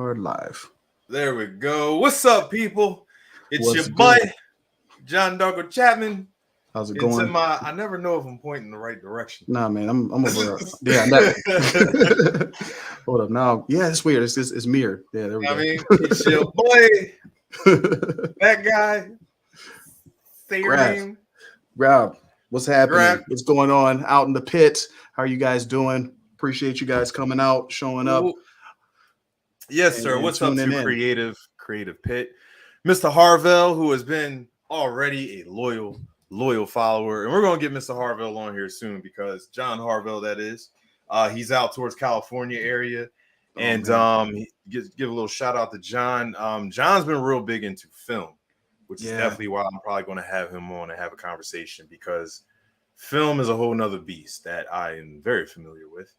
are live. There we go. What's up, people? It's What's your boy, good? John Douglas Chapman. How's it going? I never know if I'm pointing in the right direction. Nah, man, I'm over. Yeah, hold up now. Yeah, it's weird. It's mirrored. Yeah, there we go. I mean, it's your boy, that guy. Say your name. Grab. What's happening? Grab. What's going on out in the pit? How are you guys doing? Appreciate you guys coming out, showing up. Yes, sir. What's up to tuning in. Cre8tive Pit? Mr. Harvell, who has been already a loyal follower. And we're going to get Mr. Harvell on here soon because John Harvell, that is, he's out towards California area. And give a little shout out to John. John's been real big into film, which is definitely why I'm probably going to have him on and have a conversation because film is a whole nother beast that I am very familiar with.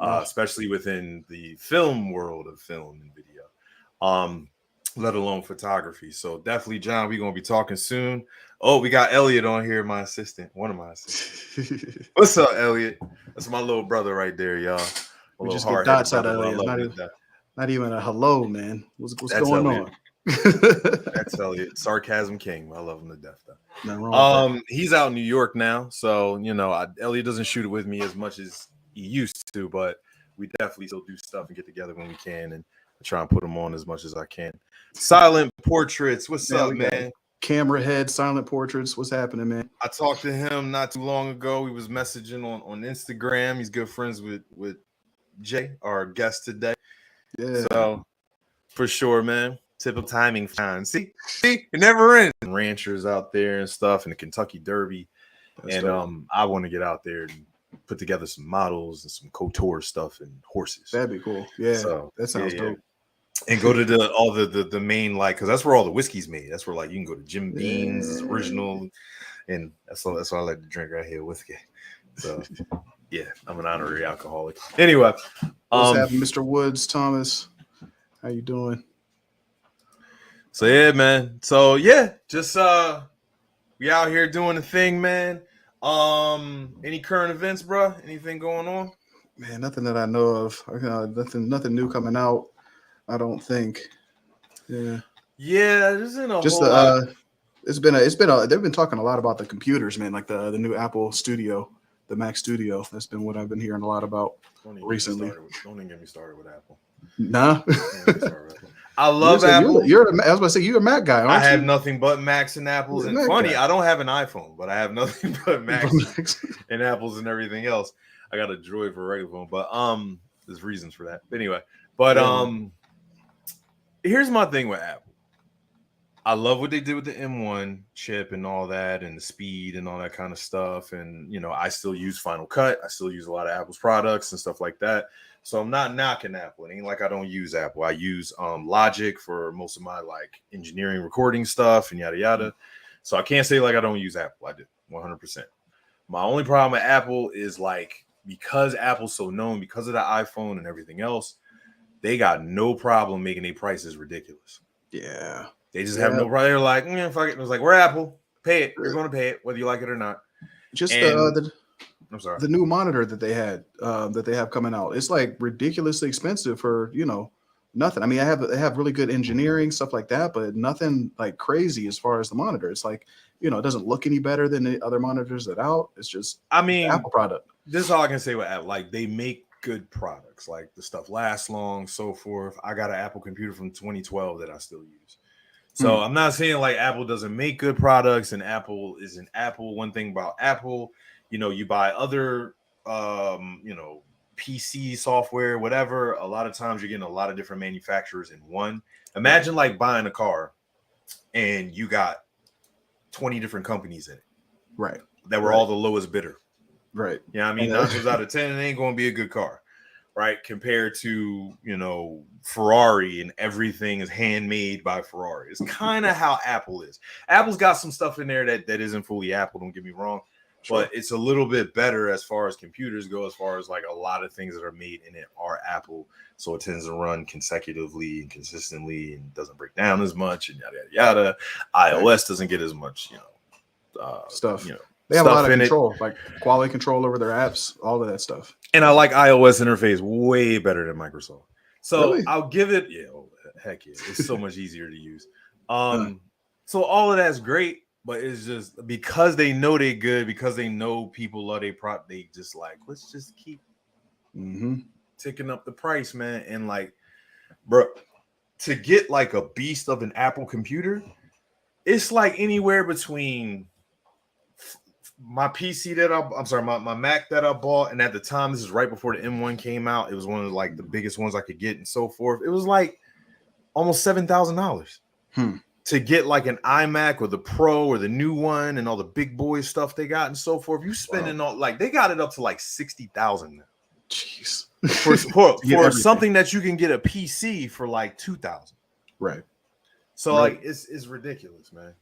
Especially within the film world of film and video, let alone photography. So definitely, John, we're going to be talking soon. Oh, we got Elliot on here, my assistant, one of my assistants. What's up, Elliot? That's my little brother right there, y'all. We just get dots out of Elliot. Not even a hello, man. What's going on? That's Elliot, sarcasm king. I love him to death, though. Nothing wrong with he's out in New York now, so Elliot doesn't shoot it with me as much as he used to, but we definitely still do stuff and get together when we can, and I try and put them on as much as I can. Silent Portraits, what's up, man? Camera head, Silent Portraits, what's happening, man? I talked to him not too long ago. He was messaging on Instagram. He's good friends with Jay, our guest today. Yeah. So for sure, man. Typical timing fine. See, it never ends. Ranchers out there and stuff, and the Kentucky Derby. That's dope. I want to get out there and put together some models and some couture stuff and horses. That'd be cool. Yeah, so, that sounds dope. And go to the main, like, because that's where all the whiskey's made. That's where, like, you can go to Jim Beam's original, and that's all I like to drink right here, whiskey. So yeah, I'm an honorary alcoholic. Anyway, what's happening, Mr. Woods Thomas? How you doing? So yeah, man. So yeah, just we out here doing the thing, man. Any current events, bro? Anything going on? Man, nothing that I know of. Nothing new coming out. I don't think. Yeah, there's been a whole lot. It's been they've been talking a lot about the computers, man, like the new Apple Studio, the Mac Studio. That's been what I've been hearing a lot about recently. Don't even get me started with Apple. Nah. I love Apple. I was about to say you're a Mac guy, aren't you? I have nothing but Macs and Apples. And funny, I don't have an iPhone, but I have nothing but Macs and Apples and everything else. I got a Droid for a regular phone, but there's reasons for that. But anyway, here's my thing with Apple. I love what they did with the M1 chip and all that, and the speed and all that kind of stuff. And I still use Final Cut. I still use a lot of Apple's products and stuff like that. So I'm not knocking Apple. It ain't like I don't use Apple. I use Logic for most of my like engineering recording stuff and yada yada. So I can't say like I don't use Apple. I do 100%. My only problem with Apple is like because Apple's so known because of the iPhone and everything else, they got no problem making their prices ridiculous. Yeah. They just have no problem. They're like, fuck it. It was like, we're Apple. Pay it. You're going to pay it whether you like it or not. Just I'm sorry. The new monitor that they had, that they have coming out, it's like ridiculously expensive for nothing. I mean, they have really good engineering stuff like that, but nothing like crazy as far as the monitor. It's like it doesn't look any better than the other monitors that out. It's just Apple product. This is all I can say with Apple. Like they make good products. Like the stuff lasts long, so forth. I got an Apple computer from 2012 that I still use. So I'm not saying like Apple doesn't make good products and Apple isn't Apple. One thing about Apple, you buy other, PC software, whatever. A lot of times you're getting a lot of different manufacturers in one. Imagine like buying a car and you got 20 different companies in it. Right. That were all the lowest bidder. Right. Yeah. I mean, 9 times out of 10, it ain't going to be a good car. Right. Compared to, Ferrari and everything is handmade by Ferrari. It's kind of how Apple is. Apple's got some stuff in there that isn't fully Apple. Don't get me wrong. Sure. But it's a little bit better as far as computers go, as far as like a lot of things that are made in it are Apple. So it tends to run consecutively and consistently and doesn't break down as much and yada, yada, yada. iOS doesn't get as much, stuff. They have a lot of control, like quality control over their apps, all of that stuff. And I like iOS interface way better than Microsoft. So really? I'll give it, Heck yeah, it's so much easier to use. Uh, So all of that's great, but it's just because they know they good, because they know people love their prop, they just like, let's just keep ticking up the price, man. And like, bro, to get like a beast of an Apple computer, it's like anywhere between my PC that I'm sorry, my Mac that I bought, and at the time, this is right before the M1 came out. It was one of like the biggest ones I could get and so forth. It was like almost $7,000 to get like an iMac or the Pro or the new one and all the big boy stuff they got and so forth. You spending all like they got it up to like 60,000 now. Jeez. For something that you can get a PC for like 2,000. Right. So like it's ridiculous, man.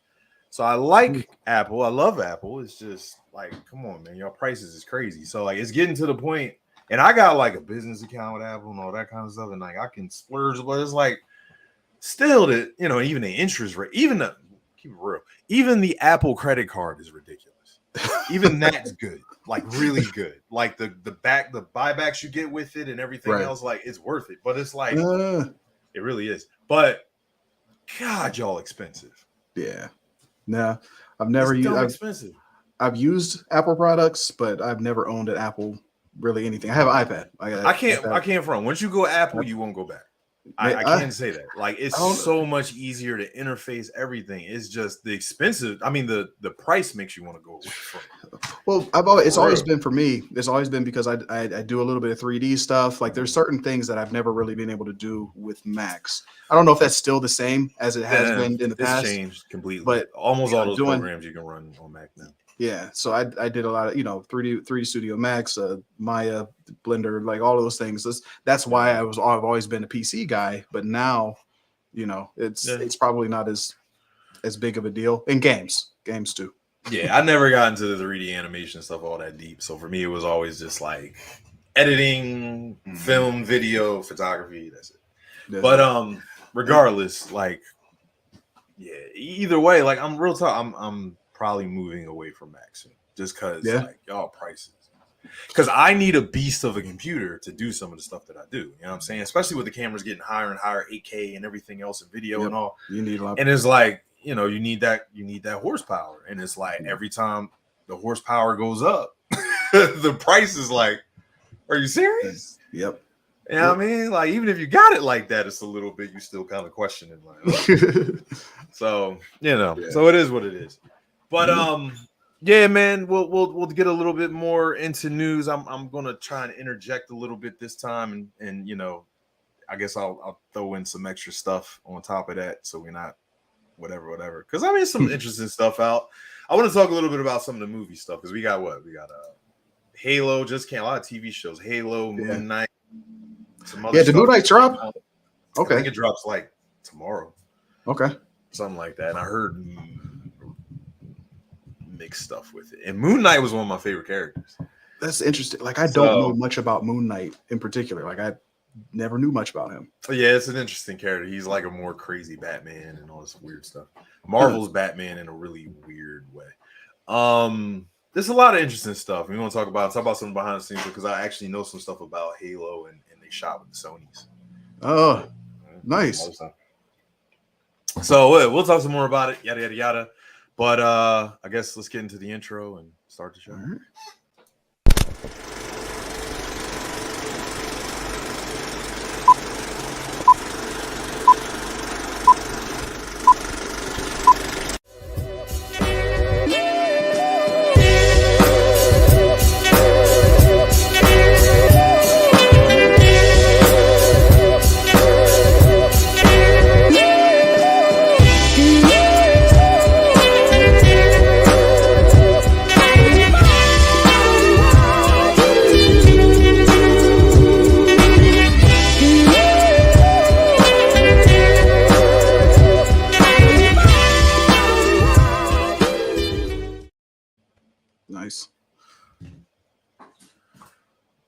So I like Apple. I love Apple. It's just like, come on, man. Your prices is crazy. So like it's getting to the point, and I got like a business account with Apple and all that kind of stuff, and like I can splurge, but it's like still that, you know, even the interest rate, even the keep it real, even the Apple credit card is ridiculous. Even that's good, like really good. Like the buybacks you get with it and everything else, like it's worth it. But it's like it really is. But God, y'all expensive. Yeah. Nah, I've never used. Expensive. I've used Apple products, but I've never owned an Apple really anything. I have an iPad. I can't front. Once you go Apple, you won't go back. I can't say that. Like it's so much easier to interface everything. It's just the expensive. I mean, the price makes you want to go away from it. Well, it's always been for me. It's always been because I do a little bit of 3D stuff. Like there's certain things that I've never really been able to do with Macs. I don't know if that's still the same as it has been in the past. It's changed completely. But almost all those programs you can run on Mac now. Yeah, so I did a lot of 3D Studio Max, Maya, Blender, like all of those things. That's why I've always been a PC guy. But now, it's probably not as big of a deal in games too. Yeah, I never got into the 3D animation stuff all that deep. So for me, it was always just like editing, film, video, photography. That's it. Yeah. But regardless, like, yeah, either way, like I'm real talk. I'm probably moving away from Mac soon, just because like y'all prices. Because I need a beast of a computer to do some of the stuff that I do. You know what I'm saying? Especially with the cameras getting higher and higher, 8K and everything else, and video and all. You need a lot. And it's like, you need that horsepower. And it's like every time the horsepower goes up, the price is like, are you serious? Yep. You know what I mean? Like, even if you got it like that, it's a little bit, you still kind of questioning. Like, so, so it is what it is. But yeah, man, we'll get a little bit more into news. I'm gonna try and interject a little bit this time, and I guess I'll throw in some extra stuff on top of that, so we're not whatever. Because I mean, some interesting stuff out. I want to talk a little bit about some of the movie stuff because we got Halo just came. A lot of TV shows, Halo, Moon Knight. Some other did Moon Knight drop? Okay, I think it drops like tomorrow. Okay, something like that. And I heard mixed stuff with it. And Moon Knight was one of my favorite characters. That's interesting. Like I don't know much about Moon Knight in particular. Like I never knew much about him. Yeah, it's an interesting character. He's like a more crazy Batman and all this weird stuff. Marvel's Batman in a really weird way. There's a lot of interesting stuff. We want to talk about some behind the scenes because I actually know some stuff about Halo and they shot with the Sonys. Oh, nice. So we'll talk some more about it. Yada yada yada. But I guess let's get into the intro and start the show. All right.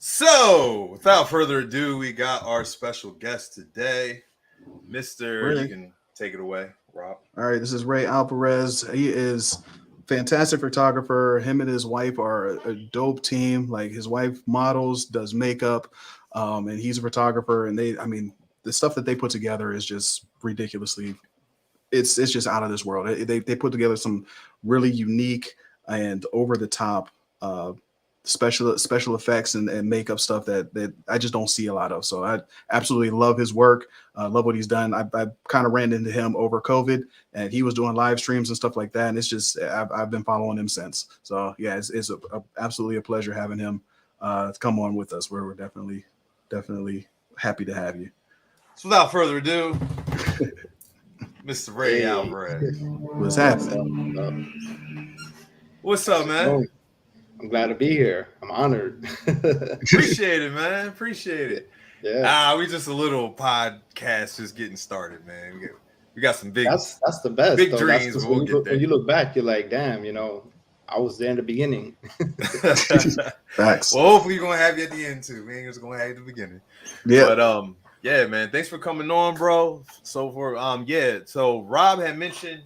So, without further ado, we got our special guest today, Mr. You can take it away, Rob. All right, this is Ray Alvarez. He is a fantastic photographer. Him and his wife are a dope team. Like his wife models, does makeup, and he's a photographer. And the stuff that they put together is just ridiculously. It's just out of this world. They put together some really unique and over the top special effects and makeup stuff that I just don't see a lot of. So I absolutely love his work. Love what he's done. I kind of ran into him over COVID, and he was doing live streams and stuff like that. And it's just I've been following him since. So yeah, it's absolutely a pleasure having him come on with us. We're definitely happy to have you. So without further ado, Mr. Ray Alvarez. What's happening? What's up, man? I'm glad to be here. I'm honored. Appreciate it, man. Appreciate it. Yeah. We just a little podcast just getting started, man. We got some big. That's the best. Big though. dreams. That's We'll get there. when you look back, you're like, damn, I was there in the beginning. Facts. Well, hopefully you're gonna have you at the end too. We ain't just gonna have you at the beginning. Yeah. But yeah, man. Thanks for coming on, bro. So So Rob had mentioned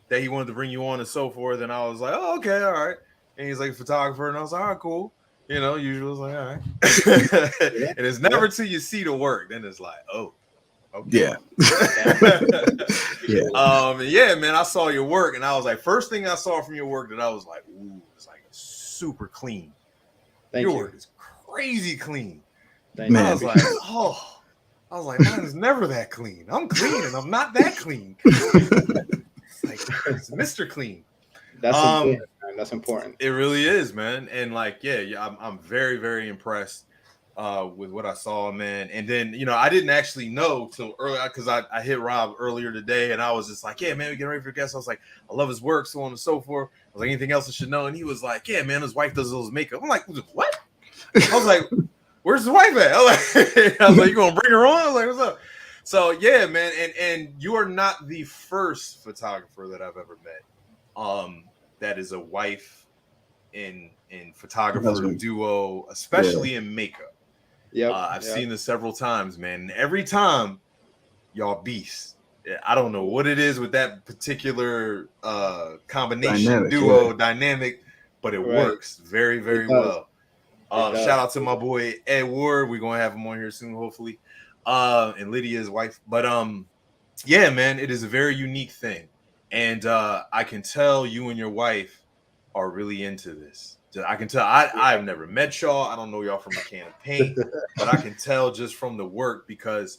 that he wanted to bring you on and so forth, and I was like, oh, okay, all right. And he's like a photographer, and I was like, all right, cool. Usually it's like, all right. And it's never till you see the work, then it's like, oh, okay. Yeah. Yeah, man, I saw your work, and I was like, first thing I saw from your work that I was like, ooh, it's like super clean. Thank Your you. work is crazy clean. Thank Man. I was like, oh, mine is never that clean. I'm clean, and I'm not that clean. It's like it's Mr. Clean. That's important, man. That's important. It really is, man. And like, I'm very, very impressed with what I saw, man. And then, I didn't actually know till earlier because I hit Rob earlier today, and I was just like, yeah, man, we getting ready for guests. I was like, I love his work, so on and so forth. I was like, anything else I should know? And he was like, yeah, man, his wife does those makeup. I'm like, what? I was like, where's his wife at? I was like, you gonna bring her on? I was like, what's up? So yeah, man, and you are not the first photographer that I've ever met. That is a wife in photographer duo, especially in makeup. Yeah, I've seen this several times, man. And every time, y'all beasts. I don't know what it is with that particular combination dynamic, but it works very, very well. Shout out to my boy Edward. We're gonna have him on here soon, hopefully. And Lydia's wife. But yeah, man, it is a very unique thing. And I can tell you and your wife are really into this. I can tell. I've never met y'all. I don't know y'all from a can of paint, but I can tell just from the work because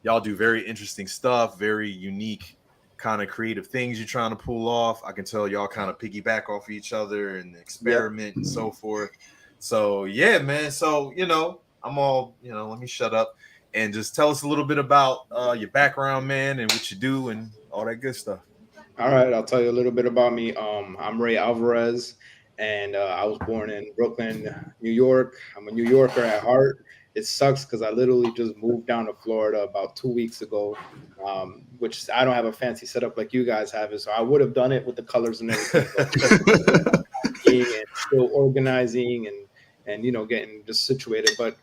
y'all do very interesting stuff, very unique kind of creative things you're trying to pull off. I can tell y'all kind of piggyback off each other and experiment and so forth. So yeah, man. So I'm all let me shut up and just tell us a little bit about your background, man, and what you do and all that good stuff. All right, I'll tell you a little bit about me. I'm Ray Alvarez, and I was born in Brooklyn, New York. I'm a New Yorker at heart. It sucks because I literally just moved down to Florida about 2 weeks ago, which I don't have a fancy setup like you guys have it. So I would have done it with the colors and everything, and still organizing and getting just situated. But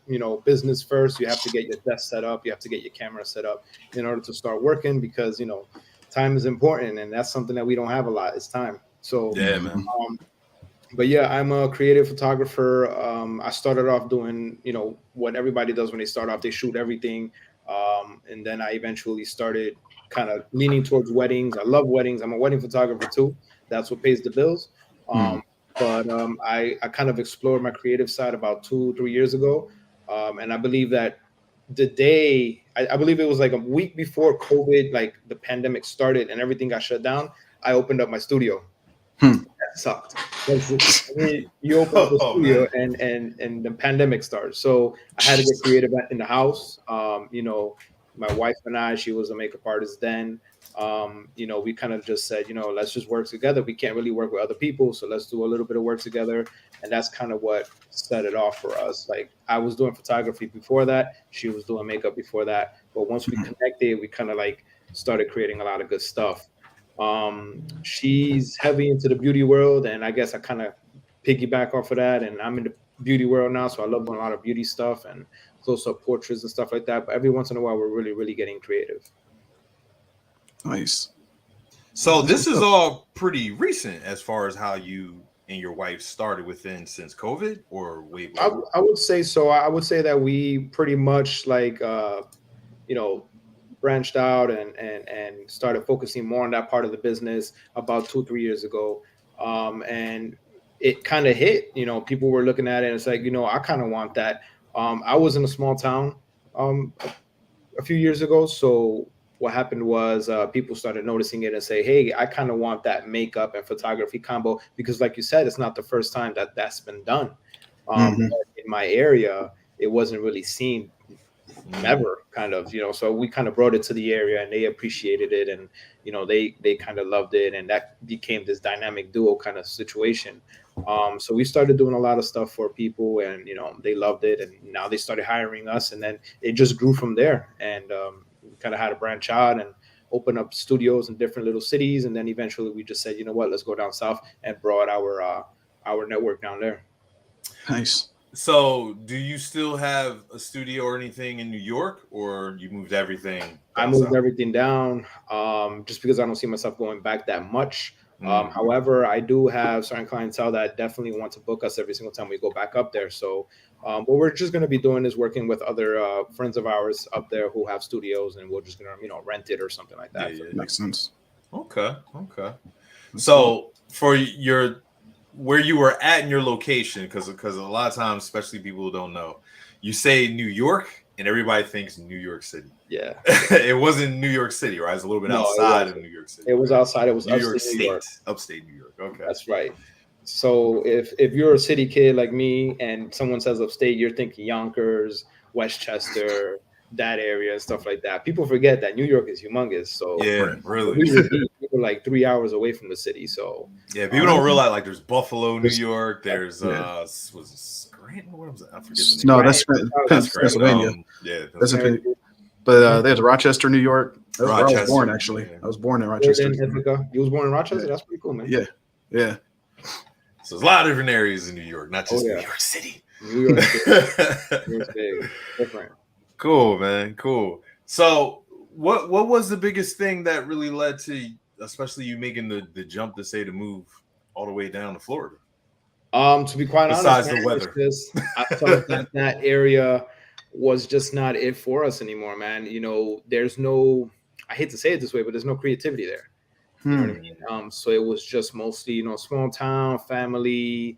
business first. You have to get your desk set up. You have to get your camera set up in order to start working because time is important, and that's something that we don't have a lot. It's time. So yeah, man. But yeah, I'm a creative photographer. I started off doing, what everybody does when they start off. They shoot everything, and then I eventually started kind of leaning towards weddings. I love weddings. I'm a wedding photographer too. That's what pays the bills. But I kind of explored my creative side about 2-3 years ago, and I believe that the day I believe it was like a week before COVID, like the pandemic started and everything got shut down, I opened up my studio. That sucked. You open up the studio and the pandemic started. So I had to get creative in the house. My wife and I, she was a makeup artist then. We kind of just said, let's just work together. We can't really work with other people, so let's do a little bit of work together. And that's kind of what set it off for us. Like I was doing photography before that. She was doing makeup before that. But once we connected, we kind of like started creating a lot of good stuff. She's heavy into the beauty world, and I guess I kind of piggyback off of that. And I'm in the beauty world now, so I love doing a lot of beauty stuff and close-up portraits and stuff like that. But every once in a while, we're really, really getting creative. Nice. So this is all pretty recent as far as how you and your wife started within since COVID, or wait? I would say so. I would say that we pretty much like branched out and started focusing more on that part of the business about 2-3 years ago. And it kind of hit, people were looking at it and it's like, I kind of want that. I was in a small town a few years ago. So what happened was people started noticing it and say, hey, I kind of want that makeup and photography combo, because like you said, it's not the first time that that's been done. In my area, it wasn't really seen, never, kind of, so we kind of brought it to the area and they appreciated it, and they kind of loved it, and that became this dynamic duo kind of situation. So we started doing a lot of stuff for people, and they loved it, and now they started hiring us, and then it just grew from there. And we kind of had to branch out and open up studios in different little cities, and then eventually we just said, let's go down south, and brought our network down there. Nice. So, do you still have a studio or anything in New York, or you moved everything? I moved everything down, just because I don't see myself going back that much. However, I do have certain clientele that definitely want to book us every single time we go back up there. So what we're just going to be doing is working with other friends of ours up there who have studios, and we're just going to, rent it or something like that. Yeah. Makes sense. Okay. So for where you were at in your location, because a lot of times, especially people who don't know, you say New York and everybody thinks New York City. Yeah. It wasn't New York City, right? It's a little bit outside of New York City. It was outside. It was New York State, New York. Upstate New York. Okay. That's right. So if you're a city kid like me and someone says upstate, you're thinking Yonkers, Westchester, that area and stuff like that. People forget that New York is humongous. So yeah, really. We were like 3 hours away from the city. So yeah, people don't realize, like, there's Buffalo, New York. There's was it Scranton? What was that? I forget the name. No, that's Pennsylvania. Yeah, that's but there's Rochester, New York. That's where I was born, actually. Yeah. I was born in Rochester. You was born in Rochester? That's pretty cool, man. Yeah. So there's a lot of different areas in New York, not just New York City. New York City. Big. Different. Cool, man. Cool. So what was the biggest thing that really led to, especially you making the jump to move all the way down to Florida? To be quite honest, besides the weather, I felt that area was just not it for us anymore, man. There's no, I hate to say it this way, but there's no creativity there. You know what I mean? So it was just mostly, small town, family,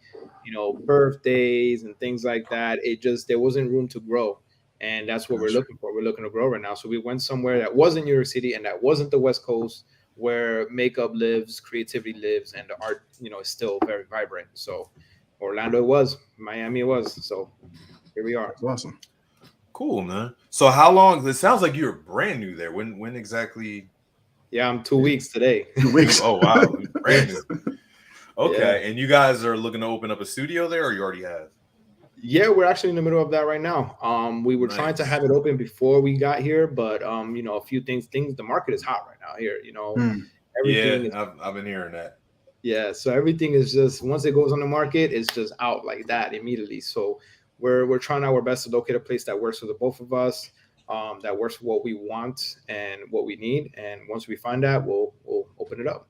birthdays and things like that. There wasn't room to grow. And that's what we're looking for. We're looking to grow right now. So we went somewhere that wasn't New York City and that wasn't the West Coast, where makeup lives, creativity lives, and the art, is still very vibrant. So Orlando it was, Miami it was. So here we are. That's awesome. Cool, man. So how long? It sounds like you're brand new there. When exactly? Yeah, I'm 2 weeks today. 2 weeks. Oh wow, brand new. Okay, and you guys are looking to open up a studio there, or you already have? Yeah, we're actually in the middle of that right now. We were trying to have it open before we got here, but a few things. The market is hot right now here. Everything. Yeah, I've been hearing that. Yeah, so everything is just, once it goes on the market, it's just out like that immediately. So we're trying our best to locate a place that works for the both of us, that works for what we want and what we need. And once we find that, we'll open it up.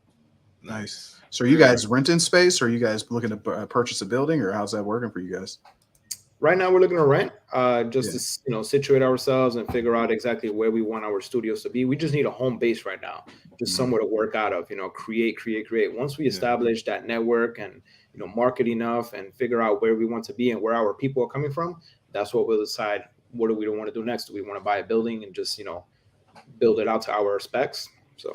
Nice. So are you guys renting space, or are you guys looking to purchase a building, or how's that working for you guys? Right now, we're looking to rent, just to situate ourselves and figure out exactly where we want our studios to be. We just need a home base right now, just somewhere to work out of. Create. Once we establish that network and market enough and figure out where we want to be and where our people are coming from, that's what we'll decide. What do we want to do next? Do we want to buy a building and just build it out to our specs? So.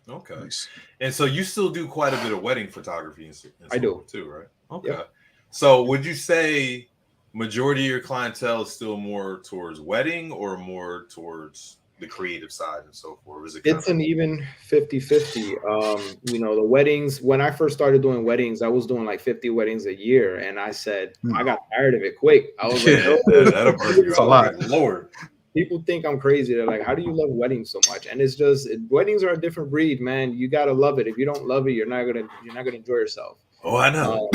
Okay. Nice. And so you still do quite a bit of wedding photography and I do too, right? Okay. Yep. So would you say majority of your clientele is still more towards wedding or more towards the creative side and so forth? Is it it's an even 50-50. The weddings, when I first started doing weddings, I was doing like 50 weddings a year, and I said I got tired of it quick. I was like, that'll burn you out. A lot. Lord. People think I'm crazy. They're like, how do you love weddings so much? And it's just, weddings are a different breed, man. You gotta love it. If you don't love it, you're not gonna enjoy yourself. Oh, I know.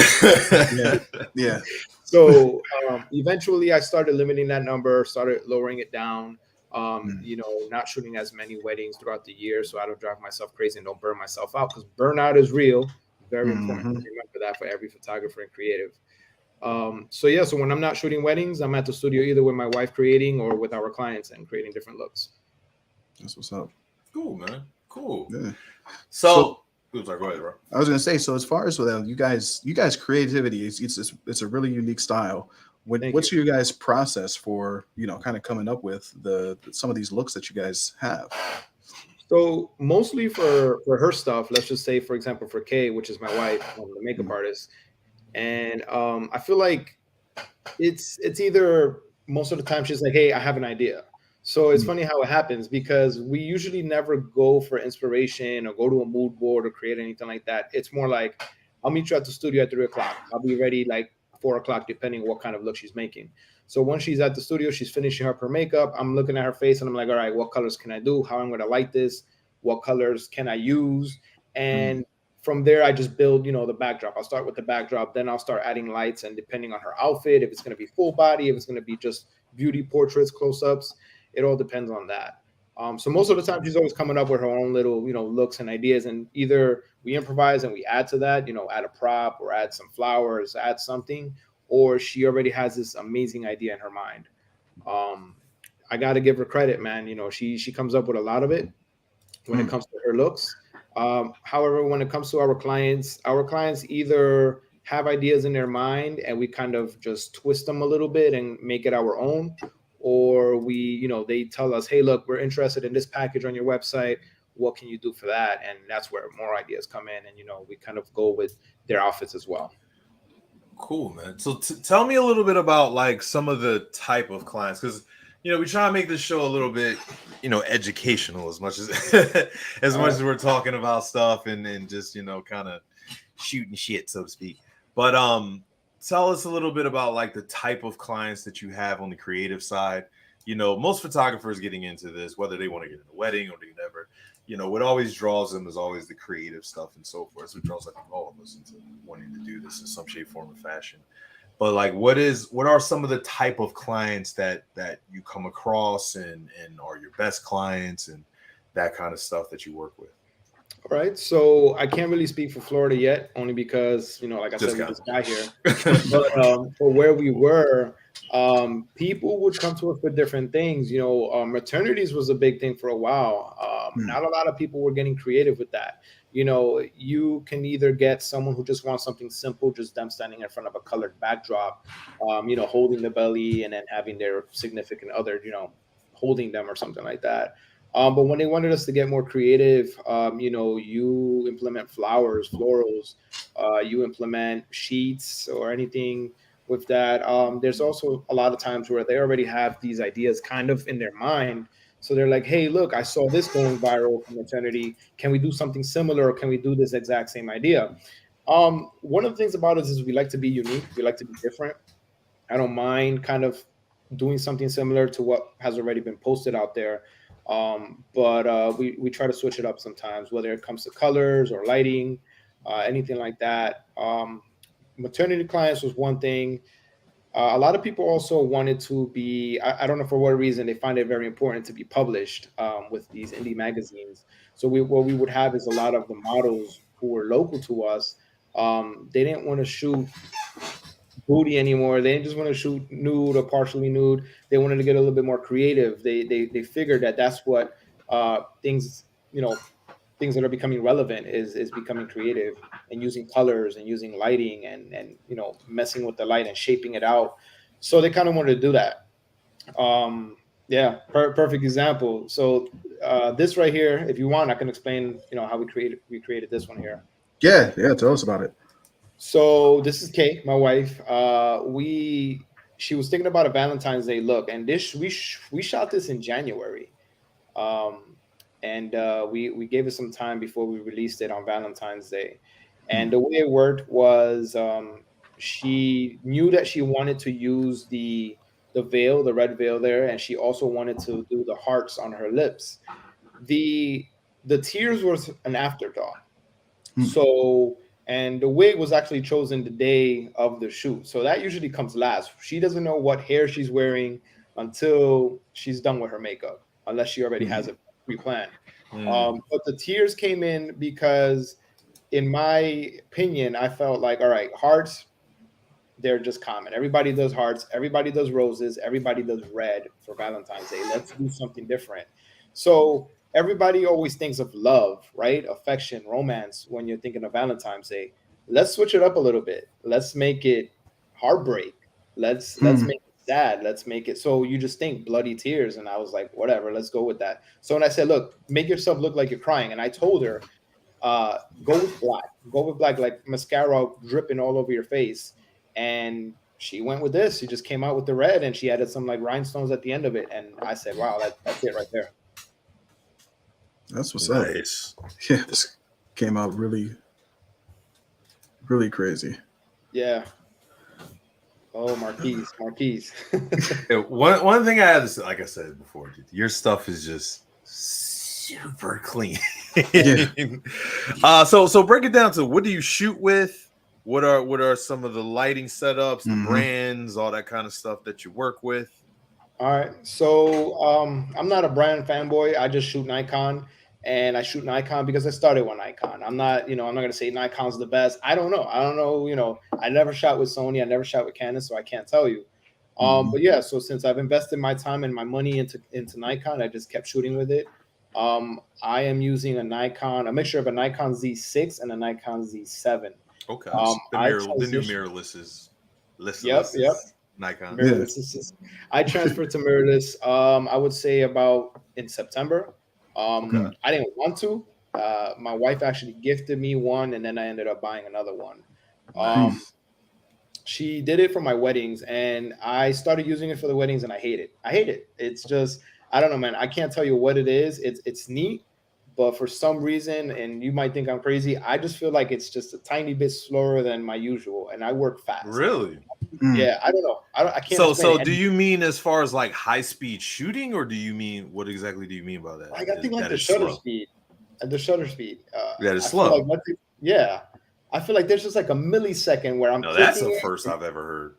Yeah. So eventually I started limiting that number, started lowering it down, not shooting as many weddings throughout the year so I don't drive myself crazy and don't burn myself out, because burnout is real. Very important to remember that for every photographer and creative. So when I'm not shooting weddings, I'm at the studio either with my wife creating or with our clients and creating different looks. That's what's up. Cool, man. Cool. Yeah. So oops, sorry, go ahead, bro. I was gonna say, so as far as with you guys creativity, it's a really unique style. Thank What's you. your guys' process for kind of coming up with some of these looks that you guys have? So mostly for her stuff, let's just say, for example, for Kay, which is my wife, the makeup Mm, artist, and I feel like it's either most of the time she's like, hey, I have an idea. So it's mm, funny how it happens because we usually never go for inspiration or go to a mood board or create anything like that. It's more like I'll meet you at the studio at 3 o'clock. I'll be ready like 4 o'clock, depending what kind of look she's making. So once she's at the studio, she's finishing up her makeup. I'm looking at her face and I'm like, all right, what colors can I do? How I'm going to light this? What colors can I use? mm, And from there, I just build, the backdrop. I'll start with the backdrop, then I'll start adding lights. And depending on her outfit, if it's going to be full body, if it's going to be just beauty portraits, close-ups, it all depends on that. So most of the time, she's always coming up with her own little, looks and ideas. And either we improvise and we add to that, add a prop or add some flowers, add something, or she already has this amazing idea in her mind. Um, I got to give her credit, man. She comes up with a lot of it when it mm. comes to her looks. However, when it comes to our clients either have ideas in their mind and we kind of just twist them a little bit and make it our own, or they tell us, hey, look, we're interested in this package on your website. What can you do for that? And that's where more ideas come in. And, we kind of go with their outfits as well. Cool, man. So tell me a little bit about like some of the type of clients, because we try to make this show a little bit educational as much as as much as we're talking about stuff and just kind of shooting shit, so to speak. But tell us a little bit about like the type of clients that you have on the creative side. Most photographers getting into this, whether they want to get in a wedding or whatever, what always draws them is always the creative stuff and so forth. So it draws, I think, all of us into wanting to do this in some shape, form, or fashion. But like, what are some of the type of clients that you come across and are your best clients and that kind of stuff that you work with? All right. So I can't really speak for Florida yet, only because, like I said, we just got here. But for where we were, people would come to us with different things. Maternities was a big thing for a while. Mm. Not a lot of people were getting creative with that. You can either get someone who just wants something simple, just them standing in front of a colored backdrop, holding the belly and then having their significant other, holding them or something like that. But when they wanted us to get more creative, you implement flowers, florals, you implement sheets or anything with that. There's also a lot of times where they already have these ideas kind of in their mind. So they're like, hey, look, I saw this going viral for maternity. Can we do something similar or can we do this exact same idea? One of the things about us is we like to be unique. We like to be different. I don't mind kind of doing something similar to what has already been posted out there. But we try to switch it up sometimes, whether it comes to colors or lighting, anything like that. Maternity clients was one thing. A lot of people also wanted to be, I don't know for what reason, they find it very important to be published with these indie magazines. So what we would have is a lot of the models who were local to us. They didn't want to shoot booty anymore. They didn't just want to shoot nude or partially nude. They wanted to get a little bit more creative. They figured that that's what things, things that are becoming relevant is becoming creative and using colors and using lighting and messing with the light and shaping it out. So they kind of wanted to do that. Yeah, perfect example. So this right here, if you want, I can explain how we created this one here. Yeah, tell us about it. So this is Kay, my wife. She was thinking about a Valentine's Day look, and we shot this in January, um, and we gave it some time before we released it on Valentine's Day. And Mm. the way it worked was she knew that she wanted to use the veil, the red veil there, and she also wanted to do the hearts on her lips. The the tears was an afterthought. Mm. So, and the wig was actually chosen the day of the shoot. So that usually comes last. She doesn't know what hair she's wearing until she's done with her makeup, unless she already has it pre-planned. But the tears came in because, in my opinion, I felt like, all right, hearts, they're just common. Everybody does hearts. Everybody does roses. Everybody does red for Valentine's Day. Let's do something different. So everybody always thinks of love, right? Affection, romance when you're thinking of Valentine's Day. Let's switch it up a little bit. Let's make it heartbreak. Let's Hmm. make it sad. Let's make it so you just think bloody tears. And I was like, whatever, let's go with that. So when I said, look, make yourself look like you're crying, and I told her, go with black. Go with black, like mascara dripping all over your face. And she went with this. She just came out with the red, and she added some like rhinestones at the end of it. And I said, wow, that's it right there. That's what's up. Nice. Yeah, this came out really, really crazy. Yeah. Oh, Marquise. Yeah, one thing I had to say, like I said before, dude, your stuff is just super clean. Yeah. So break it down to what do you shoot with? What are some of the lighting setups, the Mhm. brands, all that kind of stuff that you work with? All right. So I'm not a brand fanboy. I just shoot Nikon, and I shoot Nikon because I started with Nikon. I'm not gonna say Nikon's the best. I don't know. I never shot with Sony. I never shot with Canon, so I can't tell you. But yeah, so since I've invested my time and my money into Nikon, I just kept shooting with it. I am using a mixture of a Nikon Z6 and a Nikon Z7. Okay. The new Transition- mirrorless is Yep. Nikon. Yeah. Mirrorless. I transferred to mirrorless. I would say about in September. Okay. I didn't want to. My wife actually gifted me one, and then I ended up buying another one. Nice. She did it for my weddings, and I started using it for the weddings, and I hate it. It's just, I don't know, man. I can't tell you what it is. It's neat, but for some reason, and you might think I'm crazy, I just feel like it's just a tiny bit slower than my usual, and I work fast. Really? Yeah, I don't know. I can't. So explain it. do you mean as far as like high speed shooting, or do you mean what exactly do you mean by that? Like I think like That the is shutter slow. speed. The shutter speed. That is I feel slow. like yeah. I feel like there's just like a millisecond where I'm. No, that's the clicking it. first I've ever heard.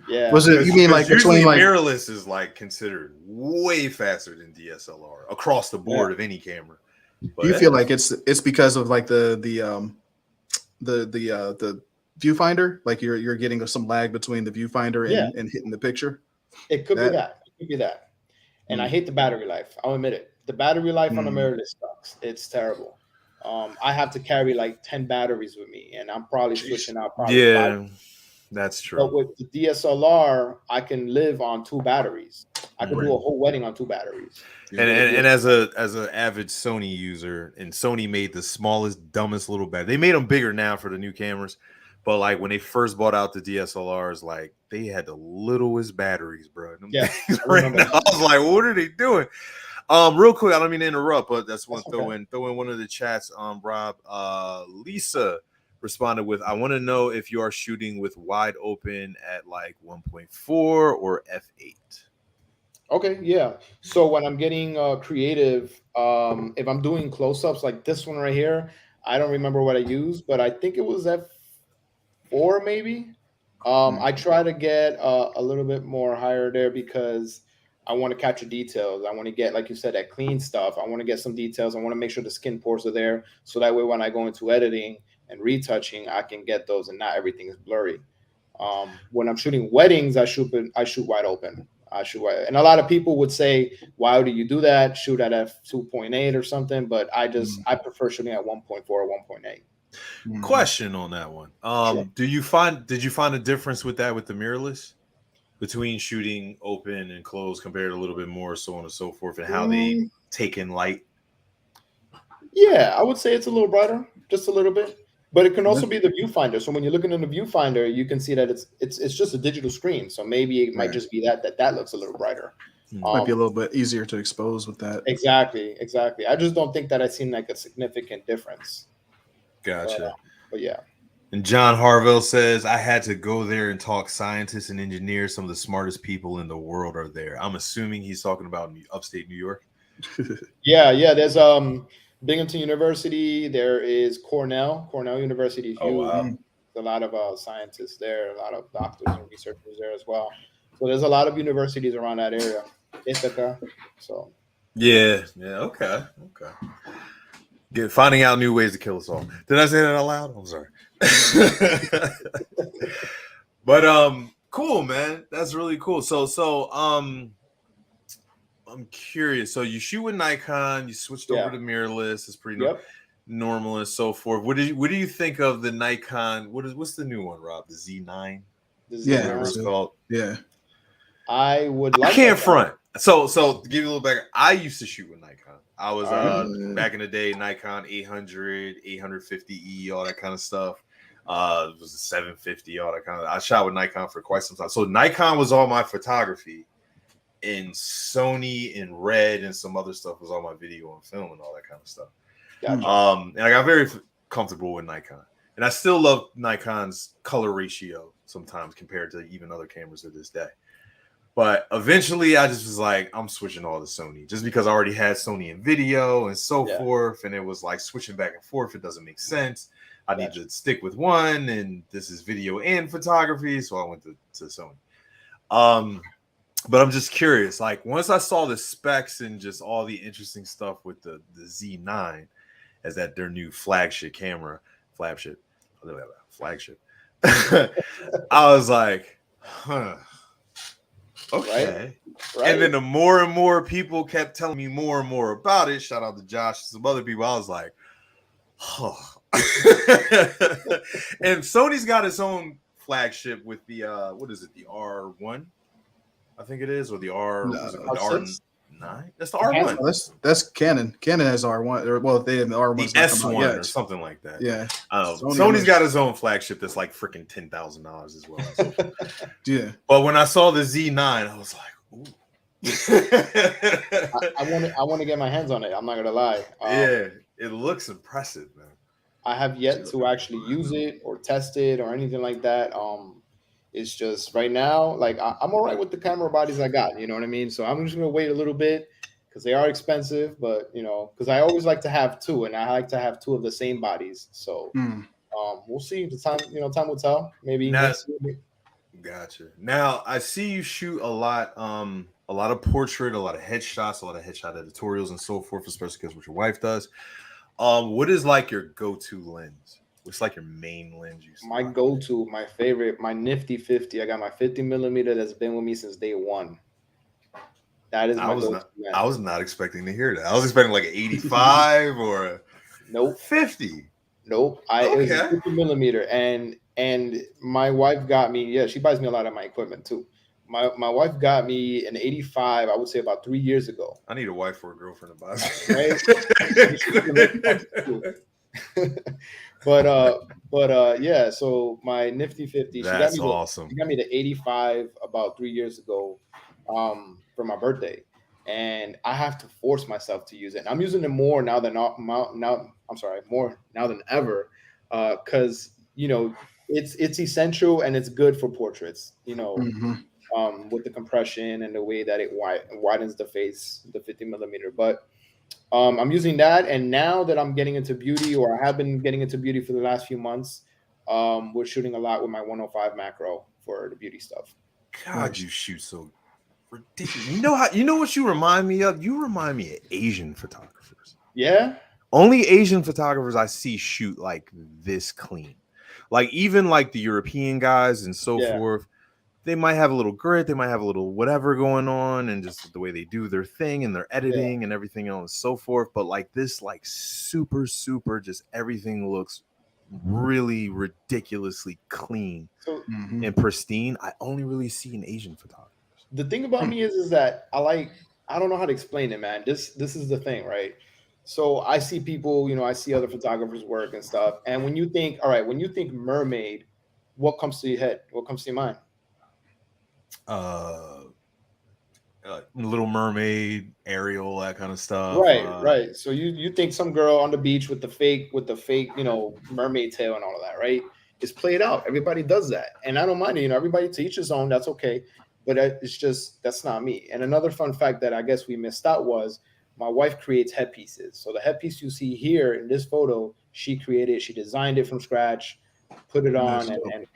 Yeah. Was it? You mean like usually between like? mirrorless is like considered way faster than DSLR across the board of any camera. Do you feel like it's because of like the viewfinder? Like you're getting some lag between the viewfinder and hitting the picture. It could be that. It could be that. And I hate the battery life. I'll admit it. The battery life on the mirrorless sucks. It's terrible. I have to carry like 10 batteries with me, and I'm probably switching out. Probably 5. That's true. But with the DSLR, I can live on 2 batteries. I could do a whole wedding on 2 batteries. And as an avid Sony user, and Sony made the smallest, dumbest little battery. They made them bigger now for the new cameras, but like when they first bought out the DSLRs, like they had the littlest batteries, bro. Yeah, I was like, what are they doing? Real quick, I don't mean to interrupt, but that's one throw in one of the chats. Rob, Lisa responded with, I want to know if you are shooting with wide open at like 1.4 or f8. Okay, yeah. So when I'm getting creative, if I'm doing close-ups like this one right here, I don't remember what I used, but I think it was f4 maybe. I try to get a little bit more higher there because I want to capture details. I want to get, like you said, that clean stuff. I want to get some details. I want to make sure the skin pores are there, so that way when I go into editing and retouching, I can get those and not everything is blurry. When I'm shooting weddings, I shoot wide open. And a lot of people would say, why do you do that? Shoot at f2.8 or something. But I prefer shooting at 1.4 or 1.8. Question on that one. Sure. Did you find a difference with that with the mirrorless between shooting open and closed compared a little bit more, so on and so forth, and how they take in light? Yeah, I would say it's a little brighter, just a little bit. But it can also be the viewfinder. So when you're looking in the viewfinder, you can see that it's just a digital screen. So maybe it might just be that looks a little brighter. Might be a little bit easier to expose with that. Exactly. I just don't think that I've seen like a significant difference. Gotcha. But yeah. And John Harvell says, I had to go there and talk scientists and engineers. Some of the smartest people in the world are there. I'm assuming he's talking about upstate New York. Yeah. There's Binghamton University. There is Cornell University. Is huge. Oh, wow. There's a lot of scientists there, a lot of doctors and researchers there as well. So there's a lot of universities around that area. Ithaca. So. Yeah. Okay. Finding out new ways to kill us all. Did I say that out loud? I'm sorry. But cool, man. That's really cool. So I'm curious. So you shoot with Nikon, you switched over to mirrorless. It's pretty normal and so forth. What do you think of the Nikon? What's the new one, Rob? The Z9? The Yeah, Z9. Whatever it's called. Yeah. I would like. I can't front. So to give you a little background, I used to shoot with Nikon. I was back in the day, Nikon 800, 850E, all that kind of stuff. It was a 750, all that kind of. I shot with Nikon for quite some time. So Nikon was all my photography, and Sony and Red and some other stuff was all my video and film and all that kind of stuff. Gotcha. And I got very comfortable with Nikon, and I still love Nikon's color ratio sometimes compared to even other cameras to this day. But eventually, I just was like, I'm switching all to Sony just because I already had Sony in video and so forth. And it was like switching back and forth. It doesn't make sense. I need to stick with one. And this is video and photography. So I went to Sony. But I'm just curious. Like, once I saw the specs and just all the interesting stuff with the Z9 as their new flagship camera, flagship. I was like, huh. Okay. Right. And then the more and more people kept telling me more and more about it. Shout out to Josh and some other people. I was like, oh. And Sony's got its own flagship with the what is it? The R1, I think it is, or the R. No, the R9. That's the R1. That's Canon. Canon has R1, or well, they have the R1. The S1 or something like that. Yeah. Sony's got his own flagship that's like freaking $10,000 as well. So. Yeah. But when I saw the Z9, I was like, ooh. I want to get my hands on it. I'm not gonna lie. Yeah, it looks impressive, man. I have yet to actually use it or test it or anything like that. It's just right now, like I'm all right with the camera bodies I got. You know what I mean? So I'm just gonna wait a little bit because they are expensive, but because I always like to have two, and I like to have two of the same bodies. So we'll see. The time, time will tell. Maybe next year. Gotcha. Now I see you shoot a lot of portrait, a lot of headshots, a lot of headshot editorials, and so forth, especially because what your wife does. What is like your go-to lens? What's like your main lens? My go-to, my favorite, my nifty 50. I got my 50 millimeter that's been with me since day one. That is my go-to. I was not expecting to hear that. I was expecting like an 85 or a nope 50. Nope. It was a 50 millimeter, and my wife got me. Yeah, she buys me a lot of my equipment too. My wife got me an 85. I would say about 3 years ago. I need a wife or a girlfriend to buy me. But yeah. So my nifty 50. That's awesome. She got me the 85 about 3 years ago, for my birthday, and I have to force myself to use it. And I'm using it more now than more now than ever, because it's essential and it's good for portraits. With the compression and the way that it widens the face, the 50 millimeter. But I'm using that, and now that I'm getting into beauty, or I have been getting into beauty for the last few months, we're shooting a lot with my 105 macro for the beauty stuff. God, you shoot so ridiculous. You know what you remind me of? You remind me of Asian photographers. Yeah. Only Asian photographers I see shoot like this clean. Like even like the European guys and so forth. They might have a little grit, they might have a little whatever going on, and just the way they do their thing and their editing and everything else and so forth. But like this, like super, just everything looks really ridiculously clean and pristine. I only really see in Asian photographers. The thing about me is that I don't know how to explain it, man. This is the thing, right? So I see people, I see other photographers work and stuff. And when you think mermaid, what comes to your head? What comes to your mind? Little Mermaid, Ariel, that kind of stuff. Right. So you think some girl on the beach with the fake, mermaid tail and all of that, right? It's played out. Everybody does that, and I don't mind it. Everybody to each his own. That's okay, but it's just that's not me. And another fun fact that I guess we missed out was my wife creates headpieces. So the headpiece you see here in this photo, she created. She designed it from scratch, put it on,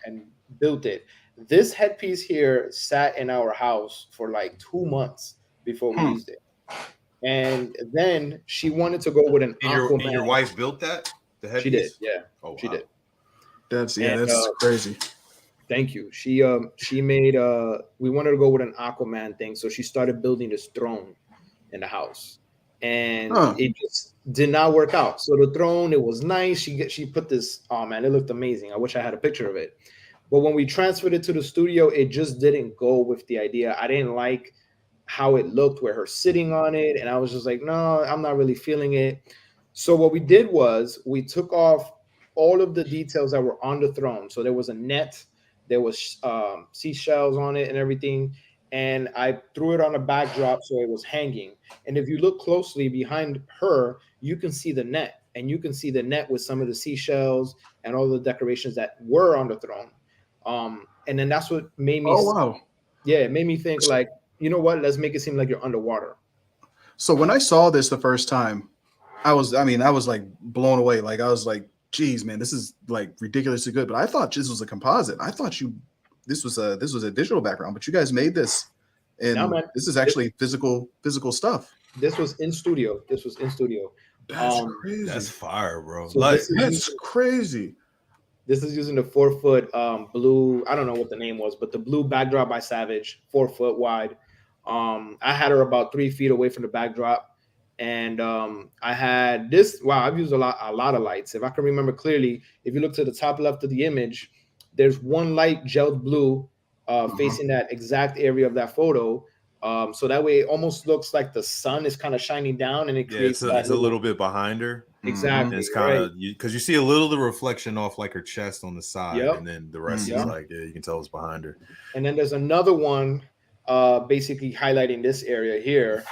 and built it. This headpiece here sat in our house for like 2 months before we used it. And then she wanted to go with an Aquaman. And your wife built that? The headpiece? She did, yeah. Oh, wow. She did. That's crazy. Thank you. She made we wanted to go with an Aquaman thing, so she started building this throne. in the house, and Huh. it just did not work out. So the throne, it was nice. She put this. Oh man, it looked amazing. I wish I had a picture of it. But when we transferred it to the studio, it just didn't go with the idea. I didn't like how it looked with her sitting on it, and I was just like, no, I'm not really feeling it. So what we did was we took off all of the details that were on the throne. So there was a net, there was seashells on it and everything, and I threw it on a backdrop so it was hanging. And if you look closely behind her, you can see the net, and you can see the net with some of the seashells and all the decorations that were on the throne. And then that's what made me, Oh wow. yeah, it made me think like, you know what? Let's make it seem like you're underwater. So when I saw this the first time, I was like blown away. Like I was like, geez, man, this is like ridiculously good. But I thought this was a composite. I thought this was a digital background, but you guys made this, and Now, man, this is actually physical stuff. this was in studio. This was in studio. That's crazy. That's fire, bro. So Like, That's crazy. This is using the 4-foot blue. I don't know what the name was, but the blue backdrop by Savage, 4 foot wide. I had her about 3 feet away from the backdrop, and I had this. Wow, I've used a lot of lights. If I can remember clearly, if you look to the top left of the image, there's one light gelled blue facing that exact area of that photo. So that way, it almost looks like the sun is kind of shining down, and it creates it's a little bit behind her. Exactly. And it's kind of because you see a little of the reflection off like her chest on the side, Yep. and then the rest is like you can tell it's behind her. And then there's another one, basically highlighting this area here,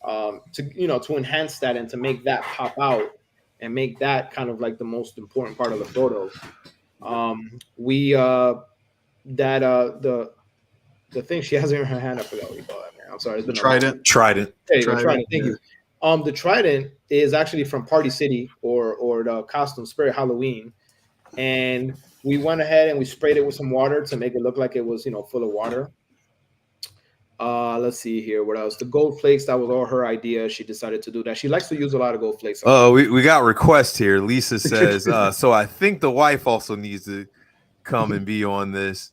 to enhance that and to make that pop out and make that kind of like the most important part of the photo. The thing she has in her hand, I forgot what you call it, man. I'm sorry. It's been Trident. Trident. There you go, Trident. Thank Yeah. you. The Trident is actually from Party City or the costume Spirit Halloween, and we went ahead and we sprayed it with some water to make it look like it was full of water. Let's see here. What else? The gold flakes, that was all her idea. She decided to do that. She likes to use a lot of gold flakes. Oh, we got requests here. Lisa says, so I think the wife also needs to come and be on this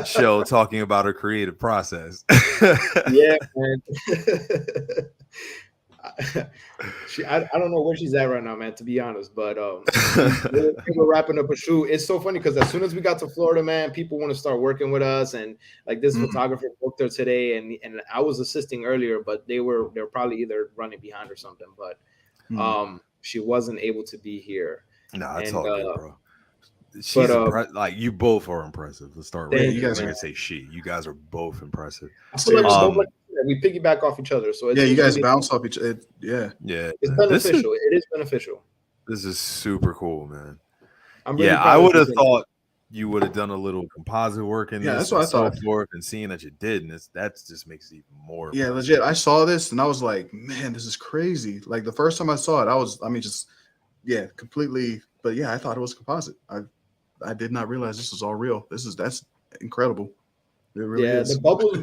show talking about her creative process. Yeah, man. I don't know where she's at right now, man, to be honest, but we're wrapping up a shoot. It's so funny because as soon as we got to Florida, man, people want to start working with us, and like this photographer booked her today, and I was assisting earlier, but they're probably either running behind or something, but she wasn't able to be here. Nah, it's all good, bro. She's like, you both are impressive. Let's start right. You guys are gonna say she. You guys are both impressive. I feel like we piggyback off each other, so you guys bounce off each other. Yeah, it's beneficial. It is beneficial. This is super cool, man. Really I would have thought you would have done a little composite work in this. That's what I thought. And seeing that you did, and that just makes it even more. Yeah, legit. I saw this and I was like, man, this is crazy. Like the first time I saw it, completely. But yeah, I thought it was composite. I did not realize this was all real. That's incredible. It really is. The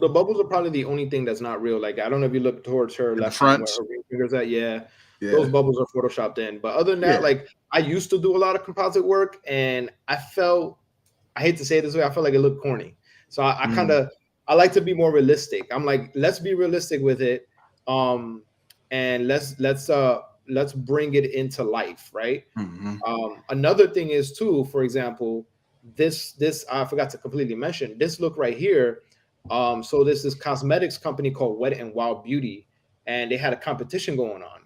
bubbles are probably the only thing that's not real. Like I don't know if you look towards her left hand where her ring finger's at. Yeah, those bubbles are photoshopped in. But other than that, like I used to do a lot of composite work, and I hate to say it this way, I felt like it looked corny. So I like to be more realistic. I'm like, let's be realistic with it, and let's bring it into life, right? Another thing is too, for example, this I forgot to completely mention this look right here. So there's this cosmetics company called Wet n Wild Beauty, and they had a competition going on,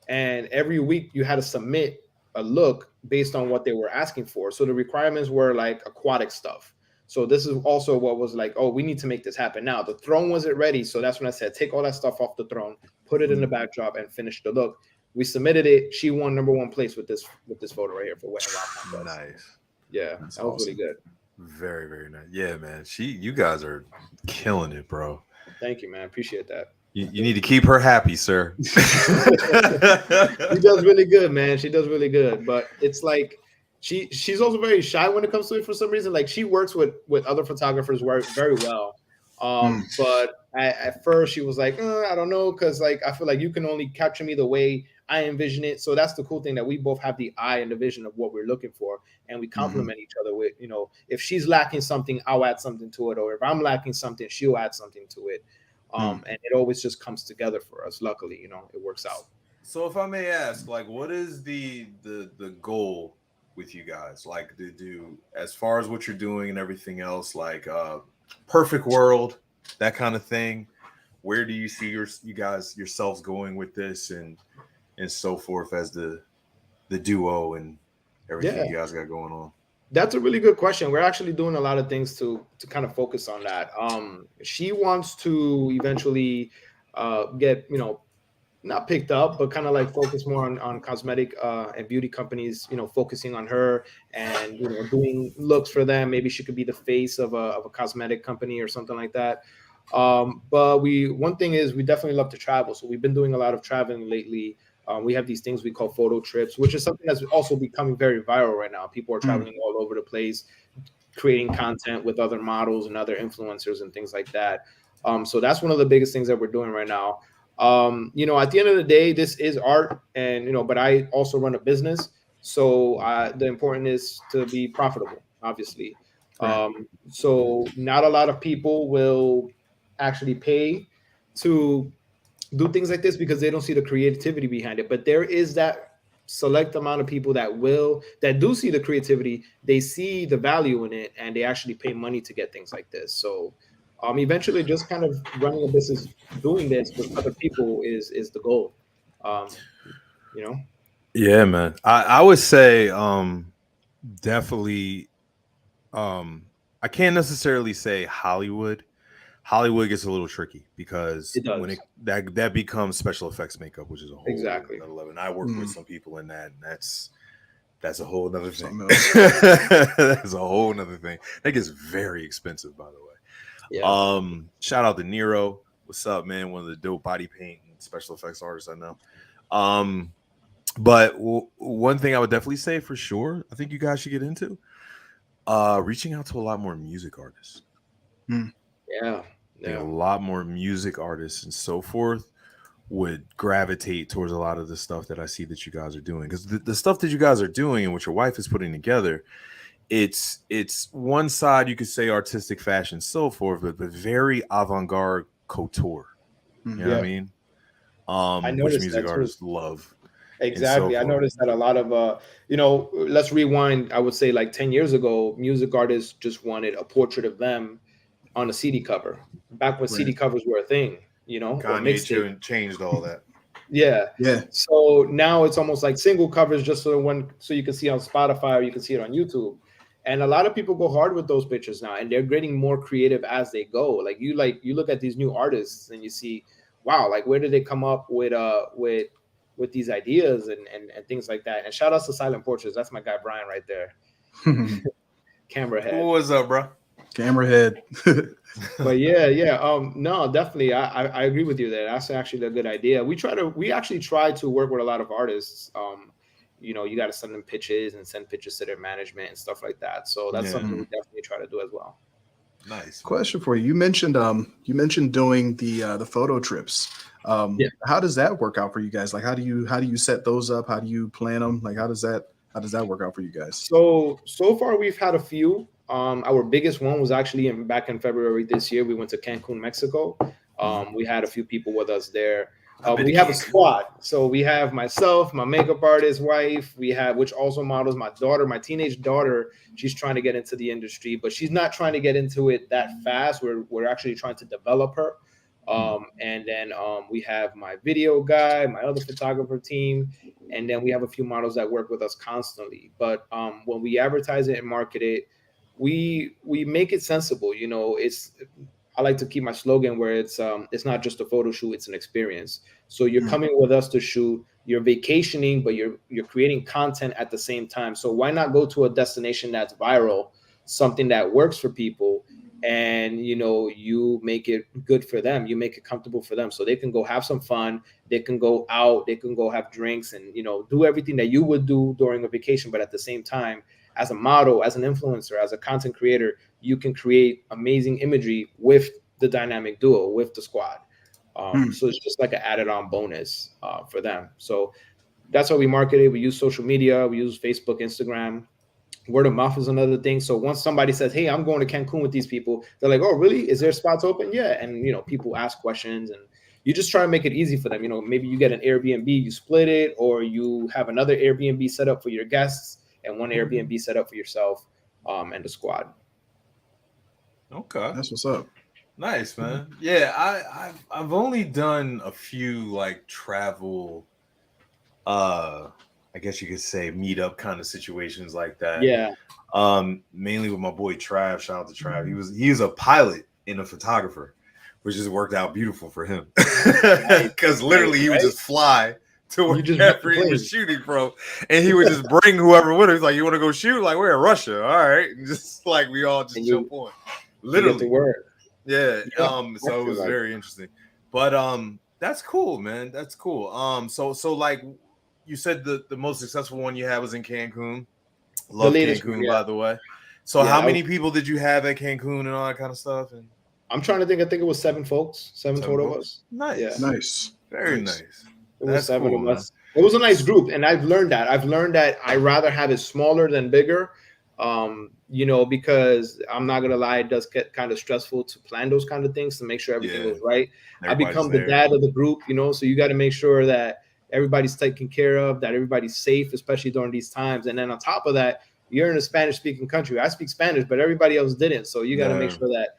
and every week you had to submit a look based on what they were asking for. So the requirements were like aquatic stuff. So this is also what was like, oh, we need to make this happen now. The throne wasn't ready, so that's when I said take all that stuff off the throne, put it in the backdrop, and finish the look. We submitted it. She won #1 place with this photo right here for Wet n Wild. Nice. Yeah, that was really good. Very, very nice. Yeah, man. You guys are killing it, bro. Thank you, man. Appreciate that. You need to keep her happy, sir. She does really good, man. She does really good. But it's like she's also very shy when it comes to it for some reason. Like she works with other photographers very well. But at first she was like, I don't know, because like I feel like you can only capture me the way I envision it. So that's the cool thing, that we both have the eye and the vision of what we're looking for, and we complement each other with, if she's lacking something, I'll add something to it, or if I'm lacking something, she'll add something to it. And it always just comes together for us. Luckily, you know, it works out. So if I may ask, like, what is the goal with you guys? Like, to do as far as what you're doing and everything else, like perfect world, that kind of thing. Where do you see you guys yourselves going with this and so forth as the duo and everything you guys got going on? That's a really good question. We're actually doing a lot of things to kind of focus on that. She wants to eventually get, you know, not picked up, but kind of like focus more on cosmetic and beauty companies, you know, focusing on her and, you know, doing looks for them. Maybe she could be the face of a cosmetic company or something like that. But one thing is we definitely love to travel. So we've been doing a lot of traveling lately. We have these things we call photo trips, which is something that's also becoming very viral right now. People are traveling all over the place, creating content with other models and other influencers and things like that. So that's one of the biggest things that we're doing right now. You know, at the end of the day, this is art, and you know, but I also run a business, so the important is to be profitable, obviously. So not a lot of people will actually pay to do things like this because they don't see the creativity behind it. But there is that select amount of people that do see the creativity, they see the value in it, and they actually pay money to get things like this. So eventually just kind of running a business doing this with other people is the goal. You know. Yeah, man. I would say definitely I can't necessarily say Hollywood. Hollywood gets a little tricky because It does. when that becomes special effects makeup, which is a whole Exactly. another level. And I work with some people in that, and that's a whole nother thing. That's a whole nother thing. That gets very expensive, by the way. Yeah. Shout out to Nero. What's up, man? One of the dope body paint and special effects artists I know. But one thing I would definitely say for sure, I think you guys should get into reaching out to a lot more music artists. Yeah. A lot more music artists and so forth would gravitate towards a lot of the stuff that I see that you guys are doing, because the stuff that you guys are doing and what your wife is putting together, it's one side you could say artistic fashion, so forth, but very avant-garde couture. You know what I mean? Which music artists love. Exactly. So I noticed that a lot of you know, let's rewind. I would say like 10 years ago, music artists just wanted a portrait of them on a CD cover. Back when CD covers were a thing, you know, or Kanye changed all that. Yeah. So now it's almost like single covers, just so you can see on Spotify or you can see it on YouTube. And a lot of people go hard with those pictures now, and they're getting more creative as they go. Like you look at these new artists and you see, wow, like where did they come up with these ideas and things like that. And shout out to Silent Portraits. That's my guy Brian right there. Camera head. What's up, bro? Camera head. But yeah. No, definitely. I agree with you there. That's actually a good idea. We actually try to work with a lot of artists. You know, you got to send them pitches and send pitches to their management and stuff like that. So that's something we definitely try to do as well. Nice. Question for you. You mentioned doing the photo trips. How does that work out for you guys? Like, how do you set those up? How do you plan them? Like, how does that work out for you guys? So far we've had a few. Our biggest one was actually back in February this year. We went to Cancun, Mexico. We had a few people with us there. We have a squad. So we have myself, my makeup artist wife. We have, which also models my daughter, my teenage daughter. She's trying to get into the industry, but she's not trying to get into it that fast. We're actually trying to develop her. And then we have my video guy, my other photographer team, and then we have a few models that work with us constantly. But when we advertise it and market it, we make it sensible. You know, I like to keep my slogan where it's not just a photo shoot, it's an experience. So you're coming with us to shoot, you're vacationing, but you're creating content at the same time. So why not go to a destination that's viral, something that works for people, and you know, you make it good for them, you make it comfortable for them, so they can go have some fun, they can go out, they can go have drinks, and you know, do everything that you would do during a vacation. But at the same time, as a model, as an influencer, as a content creator, you can create amazing imagery with the dynamic duo, with the squad. So it's just like an added on bonus for them. So that's how we market it. We use social media. We use Facebook, Instagram. Word of mouth is another thing. So once somebody says, "Hey, I'm going to Cancun with these people," they're like, "Oh, really? Is there spots open?" Yeah, and people ask questions, and you just try to make it easy for them. Maybe you get an Airbnb, you split it, or you have another Airbnb set up for your guests and one Airbnb set up for yourself and the squad. Okay, That's what's up. Nice, man. Yeah, I've only done a few like travel, I guess you could say meetup kind of situations like that. Yeah. Mainly with my boy Trav. Shout out to Trav. He was a pilot and a photographer, which just worked out beautiful for him. Because literally he would just fly to wherever he was shooting from, and he would just bring whoever with him. He's like, "You want to go shoot? Like, we're in Russia, all right?" And just like we all just jump on. Literally, yeah. So it was very interesting, but that's cool, man. That's cool. So like you said, the most successful one you had was in Cancun. Love Cancun, by the way. So how many people did you have at Cancun and all that kind of stuff? And I'm trying to think. I think it was 7 folks. 7 total of us. Nice. Yeah. Nice. Very nice. It was 7 of us. It was a nice group, and I've learned that. I'd rather have it smaller than bigger. Because I'm not gonna lie, it does get kind of stressful to plan those kind of things to make sure everything goes right. I become the dad of the group, so you got to make sure that everybody's taken care of, that everybody's safe, especially during these times. And then on top of that, you're in a Spanish-speaking country. I speak Spanish, but everybody else didn't. So you got to make sure that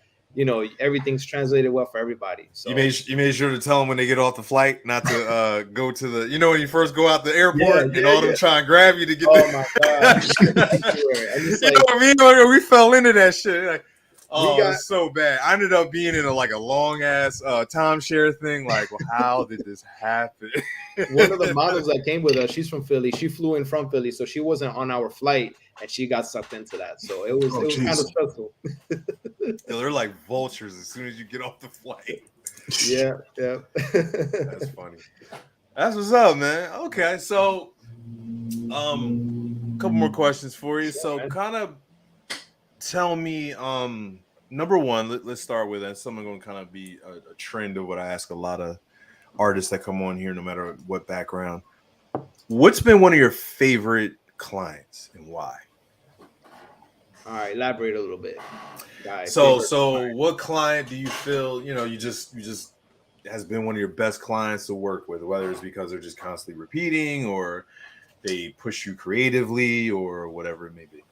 everything's translated well for everybody. So you made sure to tell them when they get off the flight not to go to the when you first go out the airport and all them try and grab you to get. Oh my gosh! You know what I mean? Like, we fell into that shit. Like, it's so bad. I ended up being in a long ass timeshare thing. Like, well, how did this happen? One of the models that came with us, she's from Philly. She flew in from Philly, so she wasn't on our flight, and she got sucked into that. So it was kind of stressful. They're like vultures as soon as you get off the flight. Yeah. That's funny. That's what's up, man. Okay, so a couple more questions for you. So kind of tell me, number one, let's start with that. Something going to kind of be a trend of what I ask a lot of artists that come on here, no matter what background. What's been one of your favorite clients and why? All right, elaborate a little bit. So what client do you feel, you just has been one of your best clients to work with, whether it's because they're just constantly repeating or they push you creatively or whatever it may be?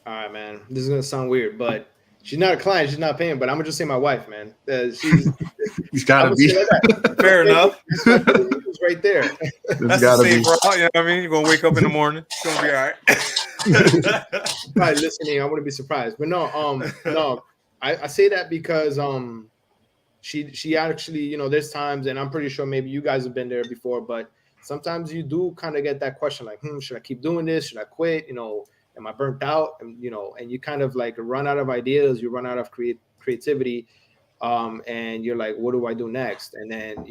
All right, man. This is going to sound weird, but she's not a client. She's not paying, but I'm going to just say my wife, man. She's got to be. Fair enough. It's right there. That's the safe route, you know what I mean? You're going to wake up in the morning. It's going to be all right. Probably listening. I wouldn't be surprised. But no. I say that because she actually, there's times, and I'm pretty sure maybe you guys have been there before, but sometimes you do kind of get that question like, should I keep doing this? Should I quit? Am I burnt out? And you kind of like run out of ideas, you run out of creativity, and you're like, what do I do next? And then,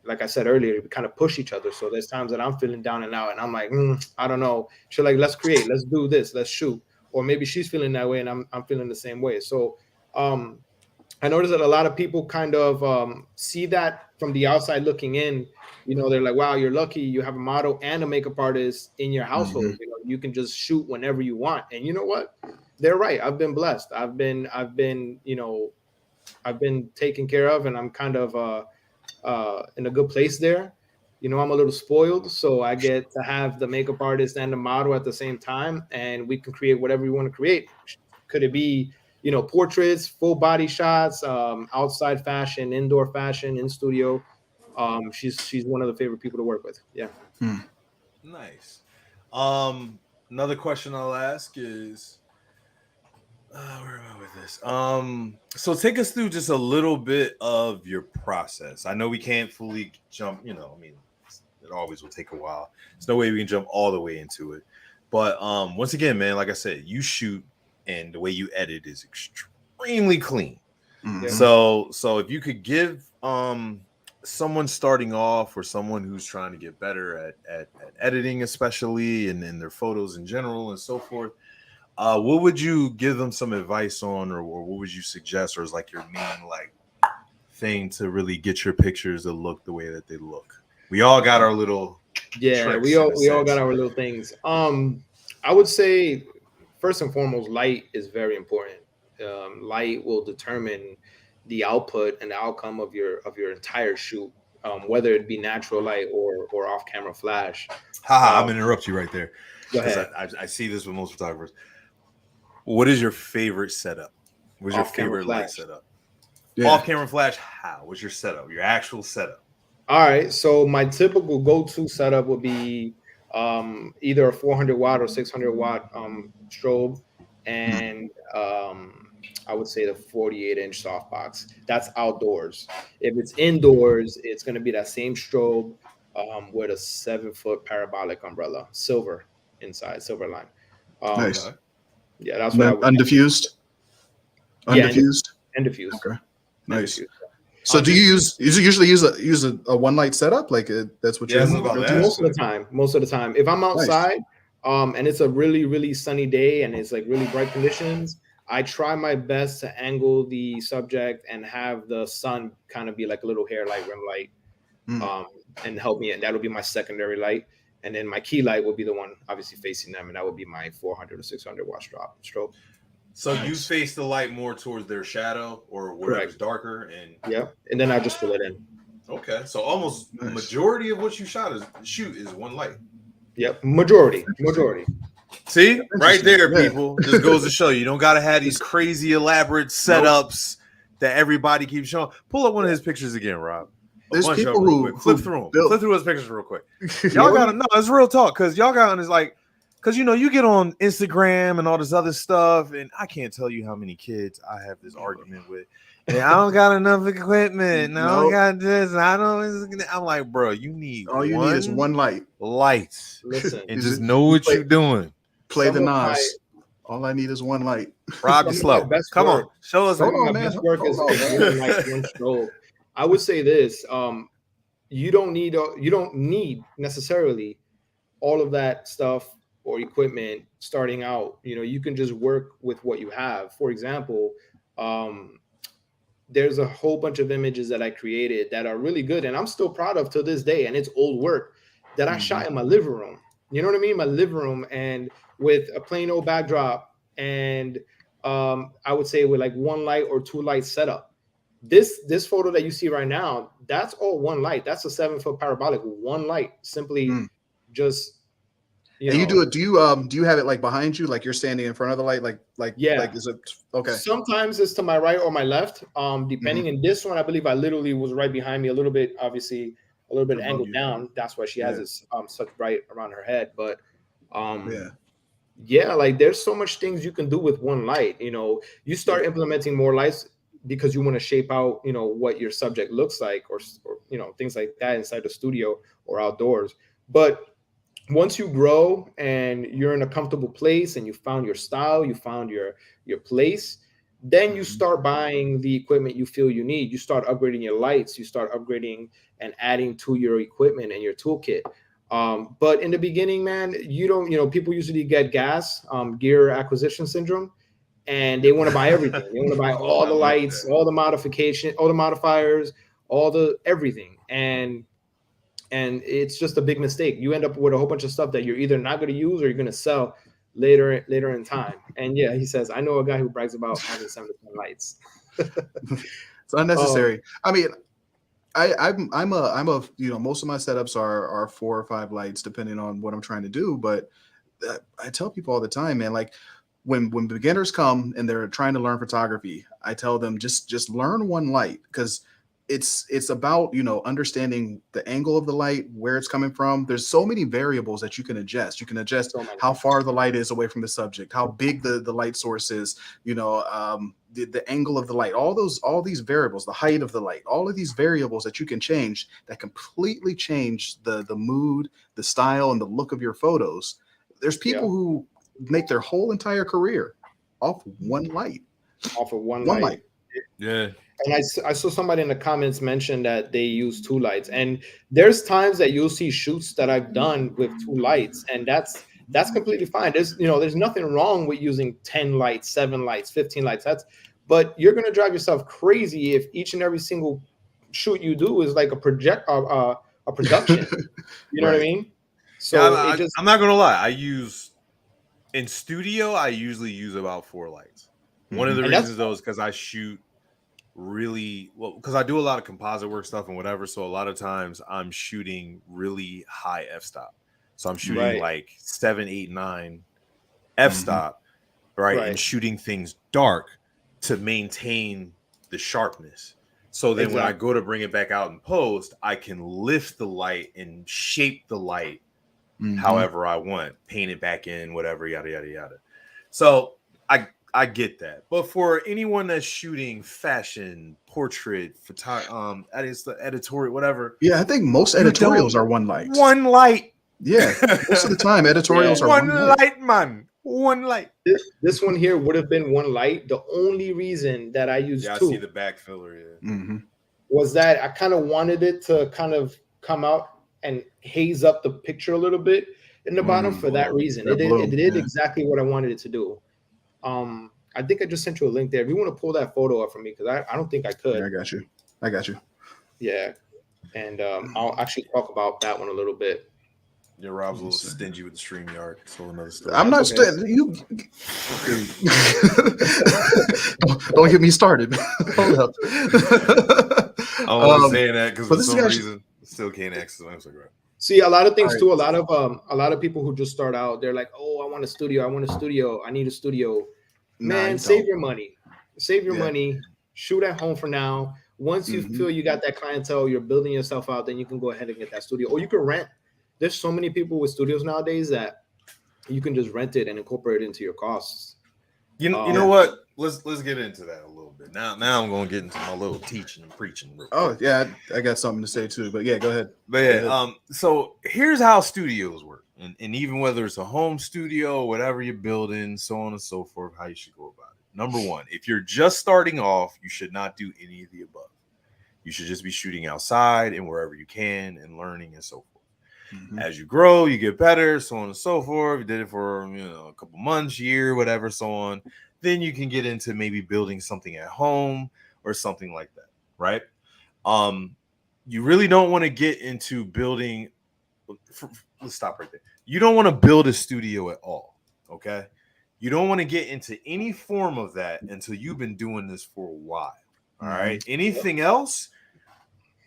like I said earlier, we kind of push each other. So there's times that I'm feeling down and out, and I'm like, I don't know. She's like, let's create, let's do this, let's shoot. Or maybe she's feeling that way, and I'm feeling the same way. So I noticed that a lot of people kind of see that from the outside looking in. They're like, wow, you're lucky you have a model and a makeup artist in your household. Mm-hmm. You can just shoot whenever you want. And you know what? They're right. I've been blessed. I've been taken care of, and I'm kind of in a good place there. I'm a little spoiled, so I get to have the makeup artist and the model at the same time, and we can create whatever we want to create. Could it be, portraits, full body shots, outside fashion, indoor fashion, in studio? She's one of the favorite people to work with. Yeah. Nice. Another question I'll ask is, where am I with this? So take us through just a little bit of your process. I know we can't fully jump, it always will take a while. There's no way we can jump all the way into it. But once again, man, like I said, you shoot and the way you edit is extremely clean. Mm-hmm. So if you could give someone starting off or someone who's trying to get better at editing, especially and in their photos in general and so forth, what would you give them some advice on, or what would you suggest, or is like your main thing to really get your pictures to look the way that they look? We all got our little we all got our little things. I would say first and foremost, light is very important. Light will determine the output and the outcome of your entire shoot, whether it be natural light or off camera flash. Haha, I'm Um, gonna interrupt you right there go because ahead. I see this with most photographers. What is your favorite setup? What's your Off camera favorite light flash. setup? Yeah. Off camera flash. How? What's your setup? Your actual setup? All right. So my typical go-to setup would be either a 400 watt or 600 watt strobe, and I would say the 48-inch softbox. That's outdoors. If it's indoors, it's going to be that same strobe with a 7-foot parabolic umbrella, silver inside, silver line. Nice. Okay. Yeah, that's what I would. Undifused. Yeah, Undifused. and diffuse. Okay. Nice. Diffuse. So do you usually use a one light setup? Like that's what Yeah, you're about go that. to? Most of the time, if I'm outside, and it's a really sunny day and it's like really bright conditions, I try my best to angle the subject and have the sun kind of be like a little hair light, rim light, and help me. And that'll be my secondary light. And then my key light will be the one obviously facing them, and that would be my 400 or 600 watt strobe. So you face the light more towards their shadow or whatever's darker, and and then I just fill it in. Okay, so almost majority of what you shoot is one light. Yep, majority. See, right there, people. Just goes to show you don't gotta have these crazy elaborate setups that everybody keeps showing. Pull up one of his pictures again, Rob. There's people who flip through his pictures real quick. Y'all gotta know it's real talk because y'all got on is like. Because, you know, you get on Instagram and all this other stuff, and I can't tell you how many kids I have this argument with. And I don't got enough equipment. I don't got this. I'm like, bro, you need all you need is one light. Listen. And just know what you're doing. Play the Nas. All I need is one light. Rob, you slow. Come on. Show us. My best work is like one strobe. I would say this. You don't need necessarily all of that stuff or equipment starting out. You know, you can just work with what you have. For example, there's a whole bunch of images that I created that are really good and I'm still proud of to this day, and it's old work that I shot in my living room. You know what I mean? My living room, and with a plain old backdrop, and I would say with like one light or two light setup. This photo that you see right now, that's all one light. That's a 7-foot parabolic, one light, simply just. And you do it. Do you have it like behind you, like you're standing in front of the light, like yeah? Like is it okay? Sometimes it's to my right or my left, depending. In this one, I believe I literally was right behind me, a little bit, obviously a little bit angled down. That's why she has this such bright around her head. But like there's so much things you can do with one light. You know, you start implementing more lights because you want to shape out, you know, what your subject looks like, or you know, things like that inside the studio or outdoors. But once you grow and you're in a comfortable place and you found your style, you found your place, then you start buying the equipment you feel you need. You start upgrading your lights, you start upgrading and adding to your equipment and your toolkit. But in the beginning, man, people usually get gear acquisition syndrome, and they want to buy everything. They want to buy all the lights, all the modification, all the modifiers, all the everything. And it's just a big mistake. You end up with a whole bunch of stuff that you're either not going to use or you're going to sell later in time. And yeah, he says, I know a guy who brags about having 7 to 10 lights. It's unnecessary. I mean, I'm a you know, most of my setups are 4 or 5 lights depending on what I'm trying to do. But I tell people all the time, man, like when beginners come and they're trying to learn photography, I tell them just learn one light, because it's about, you know, understanding the angle of the light, where it's coming from. There's so many variables that you can adjust. You can adjust how far the light is away from the subject, how big the light source is, you know, the angle of the light, all these variables, the height of the light, all of these variables that you can change that completely change the mood, the style, and the look of your photos. There's people who make their whole entire career off one light. Off of one light. Yeah. And I saw somebody in the comments mention that they use 2 lights, and there's times that you'll see shoots that I've done with 2 lights, and that's completely fine. There's nothing wrong with using 10 lights, 7 lights, 15 lights. But you're gonna drive yourself crazy if each and every single shoot you do is like a production. You know what I mean? So I'm not gonna lie. I use In studio, I usually use about 4 lights. One of the And that's reasons though is because I shoot really well, because I do a lot of composite work stuff and whatever. So a lot of times I'm shooting really high f-stop. So I'm shooting right, like 7, 8, 9 f-stop, right? And right, shooting things dark to maintain the sharpness. So then when I exactly. go to bring it back out in post, I can lift the light and shape the light however I want, paint it back in, whatever, yada yada yada. So I get that, but for anyone that's shooting fashion, portrait, editorial, whatever, Yeah, I think most you editorials don't are one light. one light. Yeah, most of the time Yeah. editorials are One one light. light, man. One light. This one here would have been one light. The only reason that I used Yeah, I see two the back filler. Yeah. Mm-hmm. was that I kind of wanted it to kind of come out and haze up the picture a little bit in the bottom for that reason. That It blue, did yeah. exactly what I wanted it to do. I think I just sent you a link there. If you want to pull that photo up for me, because I don't think I could. Yeah, I got you. Yeah. And I'll actually talk about that one a little bit. Yeah, Rob's a little stingy with the StreamYard. So another story. I'm not you. Don't get me started. Hold up. I'm only saying that because but for this some is actually- reason I still can't access my Instagram. See, a lot of things Right. too. A lot of people who just start out, they're like, "Oh, I want a studio. I want a studio. I need a studio." Man, you save don't. your money. Save your Yeah. money. Shoot at home for now. Once you feel you got that clientele, you're building yourself out, then you can go ahead and get that studio, or you can rent. There's so many people with studios nowadays that you can just rent it and incorporate it into your costs. You know what? Let's get into that a little bit. Now I'm going to get into my little teaching and preaching. Oh yeah, I got something to say too. But yeah, go ahead. But yeah, so here's how studios work, and even whether it's a home studio, whatever you're building, so on and so forth, how you should go about it. Number one, if you're just starting off, you should not do any of the above. You should just be shooting outside and wherever you can and learning and so forth. As you grow, you get better, so on and so forth. You did it for a couple months, year, whatever, so on. Then you can get into maybe building something at home or something like that, right? You really don't want to get into building. Let's stop right there. You don't want to build a studio at all, okay? You don't want to get into any form of that until you've been doing this for a while. All right. Anything else?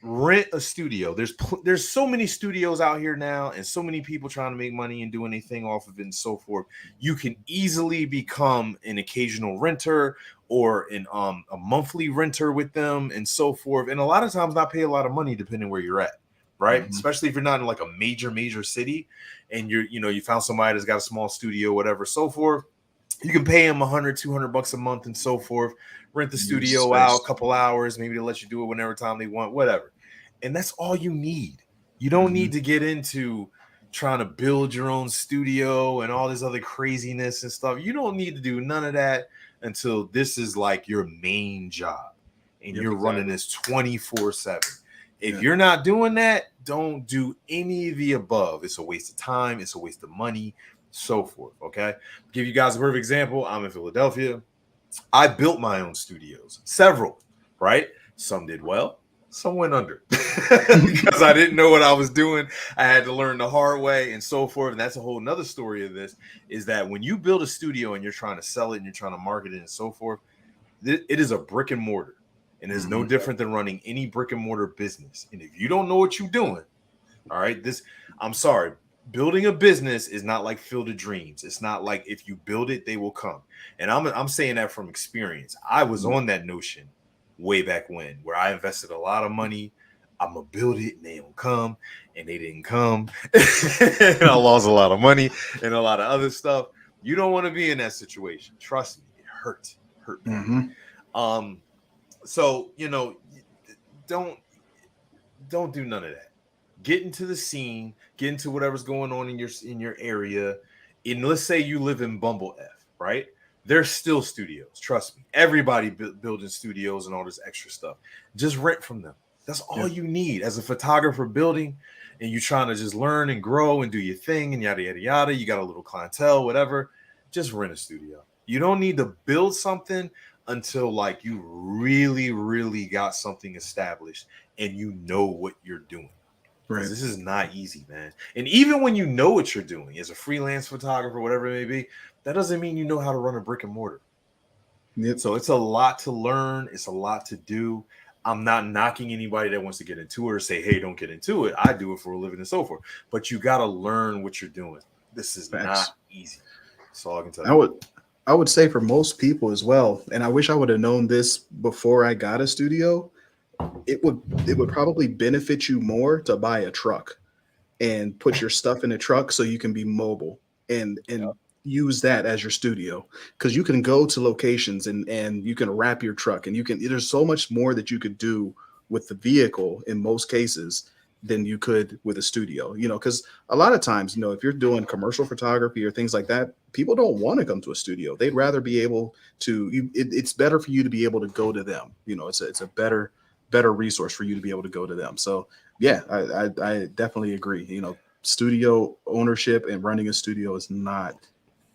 Rent a studio. There's so many studios out here now, and so many people trying to make money and do anything off of it and so forth. You can easily become an occasional renter or a monthly renter with them and so forth. And a lot of times not pay a lot of money depending where you're at, right? Especially if you're not in like a major city and you found somebody that's got a small studio, whatever, so forth. You can pay them $100-$200 a month and so forth. Rent the studio out a couple hours, maybe they'll let you do it whenever time they want, whatever. And that's all you need. You don't need to get into trying to build your own studio and all this other craziness and stuff. You don't need to do none of that until this is like your main job and you're running this 24/7. If you're not doing that, don't do any of the above. It's a waste of time. It's a waste of money, so forth. Okay. Give you guys a perfect example. I'm in Philadelphia. I built my own studios, several, right? Some did well, some went under because I didn't know what I was doing. I had to learn the hard way and so forth. And that's a whole nother story of this, is that when you build a studio and you're trying to sell it and you're trying to market it and so forth, it is a brick and mortar, and it's no different than running any brick and mortar business. And if you don't know what you're doing, all right, I'm sorry, building a business is not like Field of Dreams. It's not like if you build it, they will come. And I'm saying that from experience. I was on that notion way back when, where I invested a lot of money. I'm gonna build it and they don't come, and they didn't come. And I lost a lot of money and a lot of other stuff. You don't want to be in that situation. Trust me, it hurt bad. So don't do none of that. Get into the scene, get into whatever's going on in your area. And let's say you live in Bumble F, right? There's still studios. Trust me. Everybody building studios and all this extra stuff. Just rent from them. That's all you need as a photographer building, and you're trying to just learn and grow and do your thing and yada, yada, yada. You got a little clientele, whatever. Just rent a studio. You don't need to build something until like you really, really got something established and you know what you're doing. Right. This is not easy, man. And even when you know what you're doing as a freelance photographer, whatever it may be, that doesn't mean you know how to run a brick and mortar. Yep. So it's a lot to learn. It's a lot to do. I'm not knocking anybody that wants to get into it or say, hey, don't get into it. I do it for a living and so forth. But you got to learn what you're doing. This is not easy. That's all I can tell you. I would say for most people as well, and I wish I would have known this before I got a studio, it would probably benefit you more to buy a truck and put your stuff in a truck so you can be mobile and use that as your studio, because you can go to locations and you can wrap your truck and there's so much more that you could do with the vehicle in most cases than you could with a studio, because a lot of times, if you're doing commercial photography or things like that, people don't want to come to a studio. They'd rather be able to, it's better for you to be able to go to them. It's a better resource for you to be able to go to them. So yeah, I definitely agree. Studio ownership and running a studio is not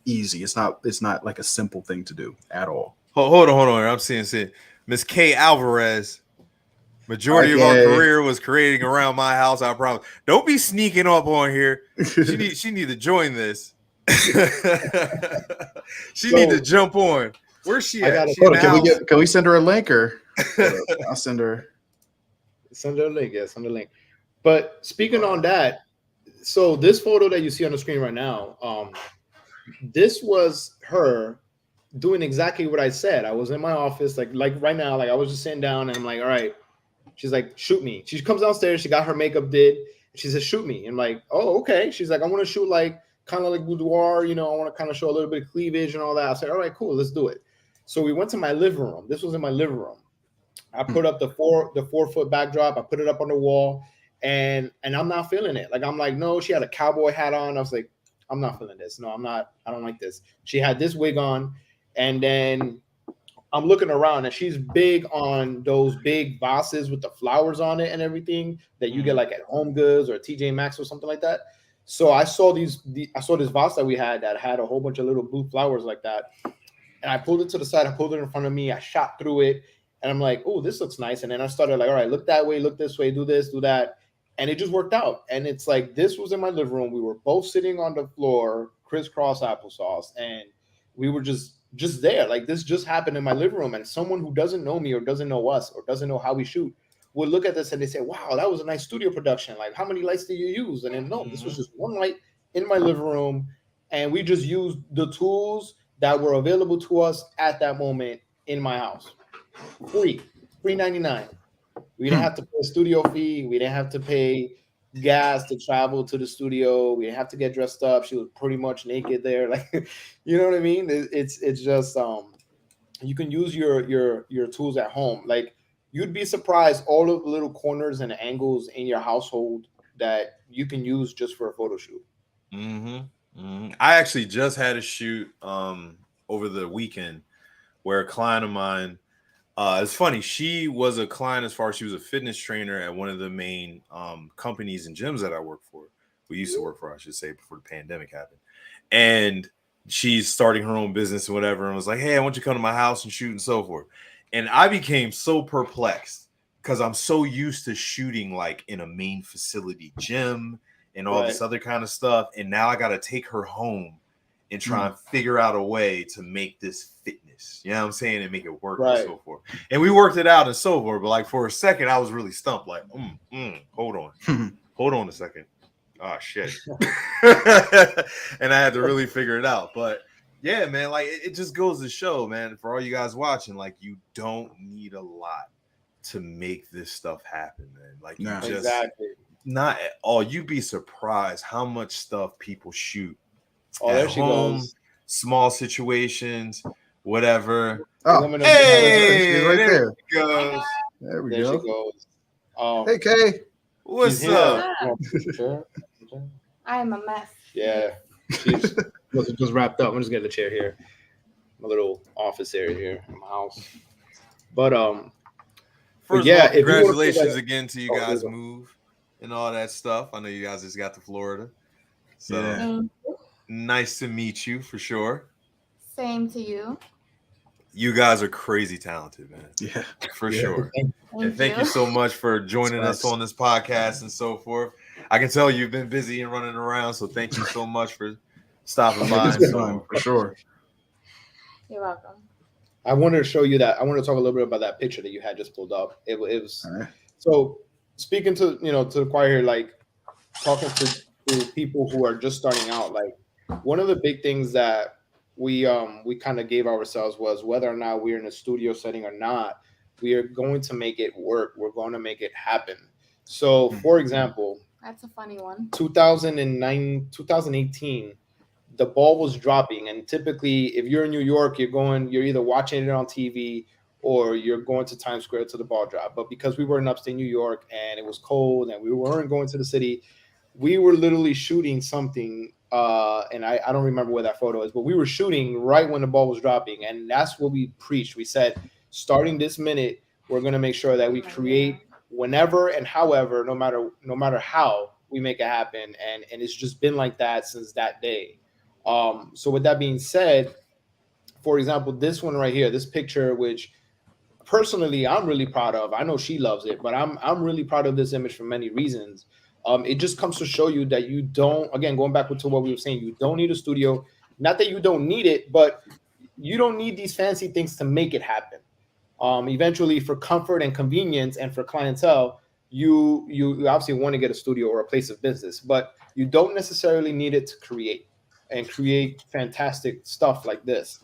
easy. It's not like a simple thing to do at all. Hold on. I'm seeing Miss K. Alvarez. Majority of our career was creating around my house. I promise. Don't be sneaking up on here. She need to join this. She need to jump on. Where's she at? Can we send her a link or I'll send her a link. Yeah, send a link. But speaking on that, so this photo that you see on the screen right now, this was her doing exactly what I said. I was in my office, like right now, like I was just sitting down and I'm like, all right. She's like, shoot me. She comes downstairs. She got her makeup did. She says, shoot me. I'm like, oh, okay. She's like, I want to shoot like kind of like boudoir. I want to kind of show a little bit of cleavage and all that. I said, all right, cool. Let's do it. So we went to my living room. This was in my living room. I put up the 4-foot backdrop. I put it up on the wall and I'm not feeling it. Like, I'm like, no, she had a cowboy hat on. I was like, I'm not feeling this. No, I'm not. I don't like this. She had this wig on. And then I'm looking around and she's big on those big vases with the flowers on it and everything that you get like at Home Goods or TJ Maxx or something like that. So I saw this vase that we had that had a whole bunch of little blue flowers like that. And I pulled it to the side. I pulled it in front of me. I shot through it and I'm like, oh, this looks nice. And then I started like, all right, look that way, look this way, do this, do that. And it just worked out. And it's like, this was in my living room. We were both sitting on the floor, crisscross applesauce. And we were just there. Like, this just happened in my living room, and someone who doesn't know me or doesn't know us or doesn't know how we shoot would look at this and they say, wow, that was a nice studio production. Like, how many lights did you use? And then no, this was just one light in my living room, and we just used the tools that were available to us at that moment in my house. Free $3.99. We didn't have to pay a studio fee. We didn't have to pay gas to travel to the studio. We didn't have to get dressed up. She was pretty much naked there. Like, you know what I mean? It's just you can use your tools at home. Like, you'd be surprised all of the little corners and angles in your household that you can use just for a photo shoot. I actually just had a shoot over the weekend where a client of mine, it's funny, she was a client as far as she was a fitness trainer at one of the main companies and gyms that I work for. We used to work for, I should say, before the pandemic happened. And she's starting her own business and whatever, and was like, hey, I want you to come to my house and shoot and so forth. And I became so perplexed because I'm so used to shooting like in a main facility gym and all this other kind of stuff. And now I got to take her home and try and figure out a way to make this fitness, you know what I'm saying, and make it work and so forth. And we worked it out and so forth. But like for a second, I was really stumped. Like, hold on, hold on a second. Oh shit. And I had to really figure it out. But yeah, man, like it just goes to show, man, for all you guys watching, like you don't need a lot to make this stuff happen, man. Like you just not at all. You'd be surprised how much stuff people shoot. Oh, there she goes. Small situations, whatever. Oh, hey, she's right there. She goes. There we there go. She goes. Hey, Kay. What's up? I am a mess. Yeah, she's just wrapped up. I'm just getting the chair here, my little office area here in my house. But first yeah, of all, congratulations again to you guys move and all that stuff. I know you guys just got to Florida, so nice to meet you for sure. Same to you. You guys are crazy talented, man. Yeah, for sure. Thank you so much for joining us on this podcast and so forth. I can tell you've been busy and running around, so thank you so much for stopping Yeah, by. it's been fun, for sure. You're welcome. I wanted to show you that. I want to talk a little bit about that picture that you had just pulled up. It was All right. so speaking to to the choir here, like talking to people who are just starting out. Like one of the big things that we kind of gave ourselves was whether or not we're in a studio setting or not, we are going to make it work. We're going to make it happen. So, for example, That's a funny one. 2009, 2018. The ball was dropping, and typically if you're in New York, you're either watching it on TV or you're going to Times Square to the ball drop. But because we were in upstate New York and it was cold and we weren't going to the city, we were literally shooting something and I don't remember where that photo is, but we were shooting right when the ball was dropping, and that's what we preached. We said, starting this minute, we're going to make sure that we create whenever and however, no matter how, we make it happen, and it's just been like that since that day. So with that being said, for example, this one right here, this picture, which personally I'm really proud of. I know she loves it, but I'm really proud of this image for many reasons. It just comes to show you that you don't, again, going back to what we were saying, you don't need a studio. Not that you don't need it, but you don't need these fancy things to make it happen. Eventually, for comfort and convenience and for clientele, you obviously want to get a studio or a place of business, but you don't necessarily need it to create fantastic stuff like this.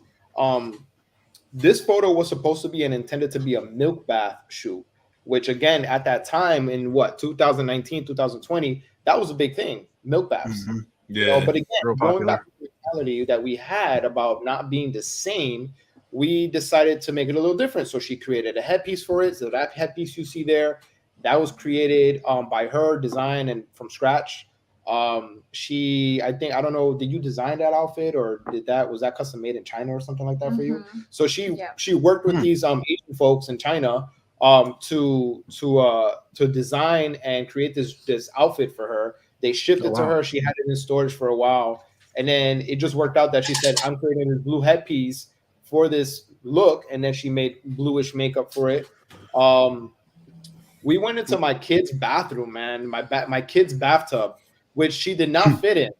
This photo was supposed to be and intended to be a milk bath shoot, which again, at that time in 2019, 2020, that was a big thing, milk baths. Mhm. Yeah. But again, Real going back popular. to the mentality that we had about not being the same, we decided to make it a little different. So she created a headpiece for it. So that headpiece you see there, that was created by her, design and from scratch. I don't know, did you design that outfit or was that custom made in China or something like that for you? So she worked with these Asian folks in China to design and create this outfit for her. They shipped it to her. She had it in storage for a while, and then it just worked out that she said, I'm creating this blue headpiece for this look, and then she made bluish makeup for it. We went into my kid's bathroom, man, my kid's bathtub, which she did not fit in.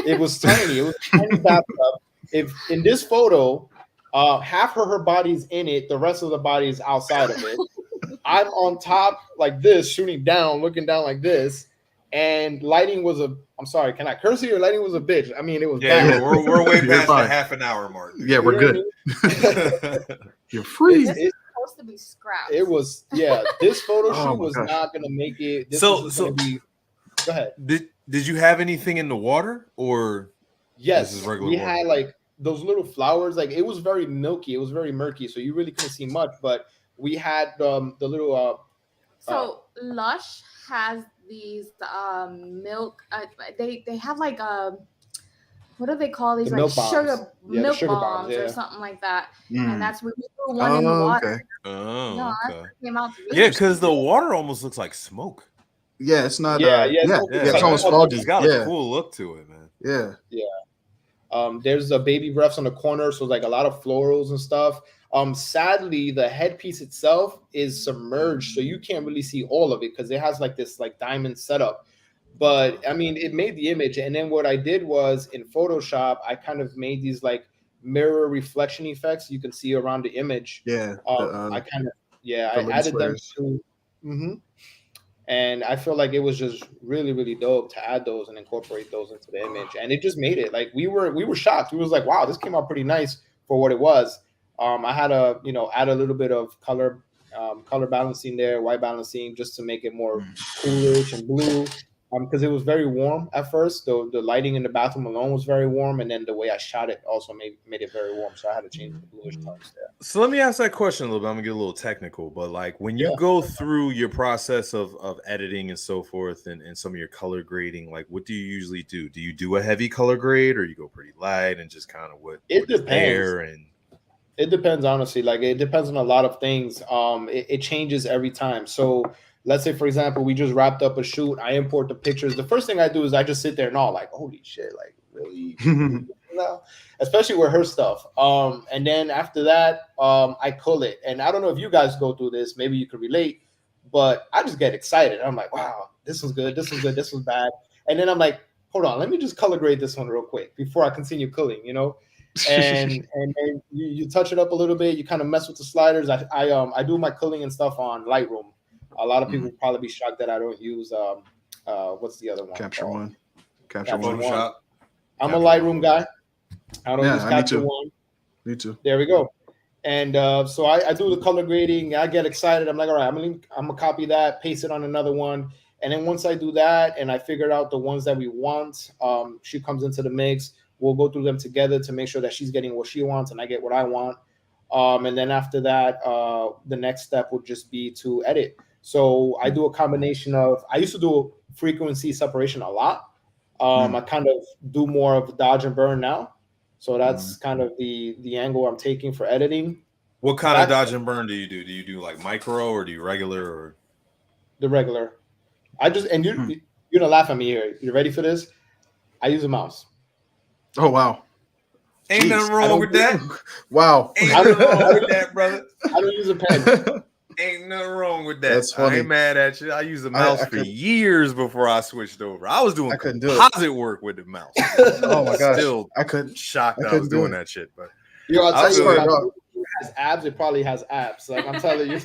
It was tiny. It was a tiny bathtub. If in this photo, half her body's in it, the rest of the body is outside of it. I'm on top like this, shooting down, looking down like this, and lighting was I'm sorry, can I curse here? Lighting was a bitch. I mean, it was bad. We're way past the half an hour mark. Yeah, we're good. You're free. It's supposed to be scrapped. It was, yeah. This photo shoot was not gonna make it. This was gonna be. Go ahead. Did you have anything in the water or? Yes, this is regular we water? had like those little flowers. Like it was very milky. It was very murky, so you really couldn't see much. But we had the little. So Lush has these milk. They have like what do they call these, like sugar bombs or something like that, and that's what we threw one in the water. Okay. Oh, okay. Came out Yeah, because the water almost looks like smoke. Yeah, it's not. It's almost foggy. It's got a cool look to it, man. Yeah. There's a baby refs on the corner, so like a lot of florals and stuff. Sadly, the headpiece itself is submerged, so you can't really see all of it because it has like this like diamond setup. But I mean, it made the image, and then what I did was in Photoshop, I kind of made these like mirror reflection effects you can see around the image. Yeah, I added them to. And I feel like it was just really, really dope to add those and incorporate those into the image, and it just made it like we were shocked. We was like, wow, this came out pretty nice for what it was. I had to add a little bit of color balancing there, white balancing, just to make it more coolish and blue. Because it was very warm at first. The lighting in the bathroom alone was very warm, and then the way I shot it also made it very warm. So I had to change the bluish tones there. So let me ask that question a little bit. I'm gonna get a little technical, but like when you go through your process of editing and so forth, and some of your color grading, like what do you usually do? Do you do a heavy color grade, or you go pretty light and just kind of what depends. It depends, honestly. Like it depends on a lot of things. It changes every time. So let's say, for example, we just wrapped up a shoot. I import the pictures. The first thing I do is I just sit there and all like, holy shit, like really? Especially with her stuff. And then after that, I cull it. And I don't know if you guys go through this. Maybe you can relate. But I just get excited. I'm like, wow, this was good, this was good, this was bad. And then I'm like, hold on, let me just color grade this one real quick before I continue culling, you know? And then you touch it up a little bit, you kind of mess with the sliders. I do my culling and stuff on Lightroom. A lot of people would probably be shocked that I don't use what's the other one? Capture One. Capture One. Photoshop. I'm a Lightroom guy. I don't use Capture One. Me too. There we go. And so I do the color grading. I get excited. I'm like, all right, I'm gonna copy that, paste it on another one. And then once I do that and I figured out the ones that we want, she comes into the mix. We'll go through them together to make sure that she's getting what she wants and I get what I want. And then after that, the next step would just be to edit. So I do a combination of, I used to do frequency separation a lot. I kind of do more of dodge and burn now. So that's kind of the angle I'm taking for editing. What kind of dodge and burn do you do? Do you do like micro or do you regular or the regular? I just you're gonna laugh at me here. You ready for this? I use a mouse. Oh wow. Ain't nothing wrong with that. Wow. Ain't nothing wrong with that, brother. I don't use a pen. Ain't nothing wrong with that. That's funny. I ain't mad at you. I used the mouse for years before I switched over. I was doing composite work with the mouse. Oh my gosh. Still I couldn't. shocked I was doing that shit. But I'll tell you, swear it has abs. It probably has abs. Like I'm telling you.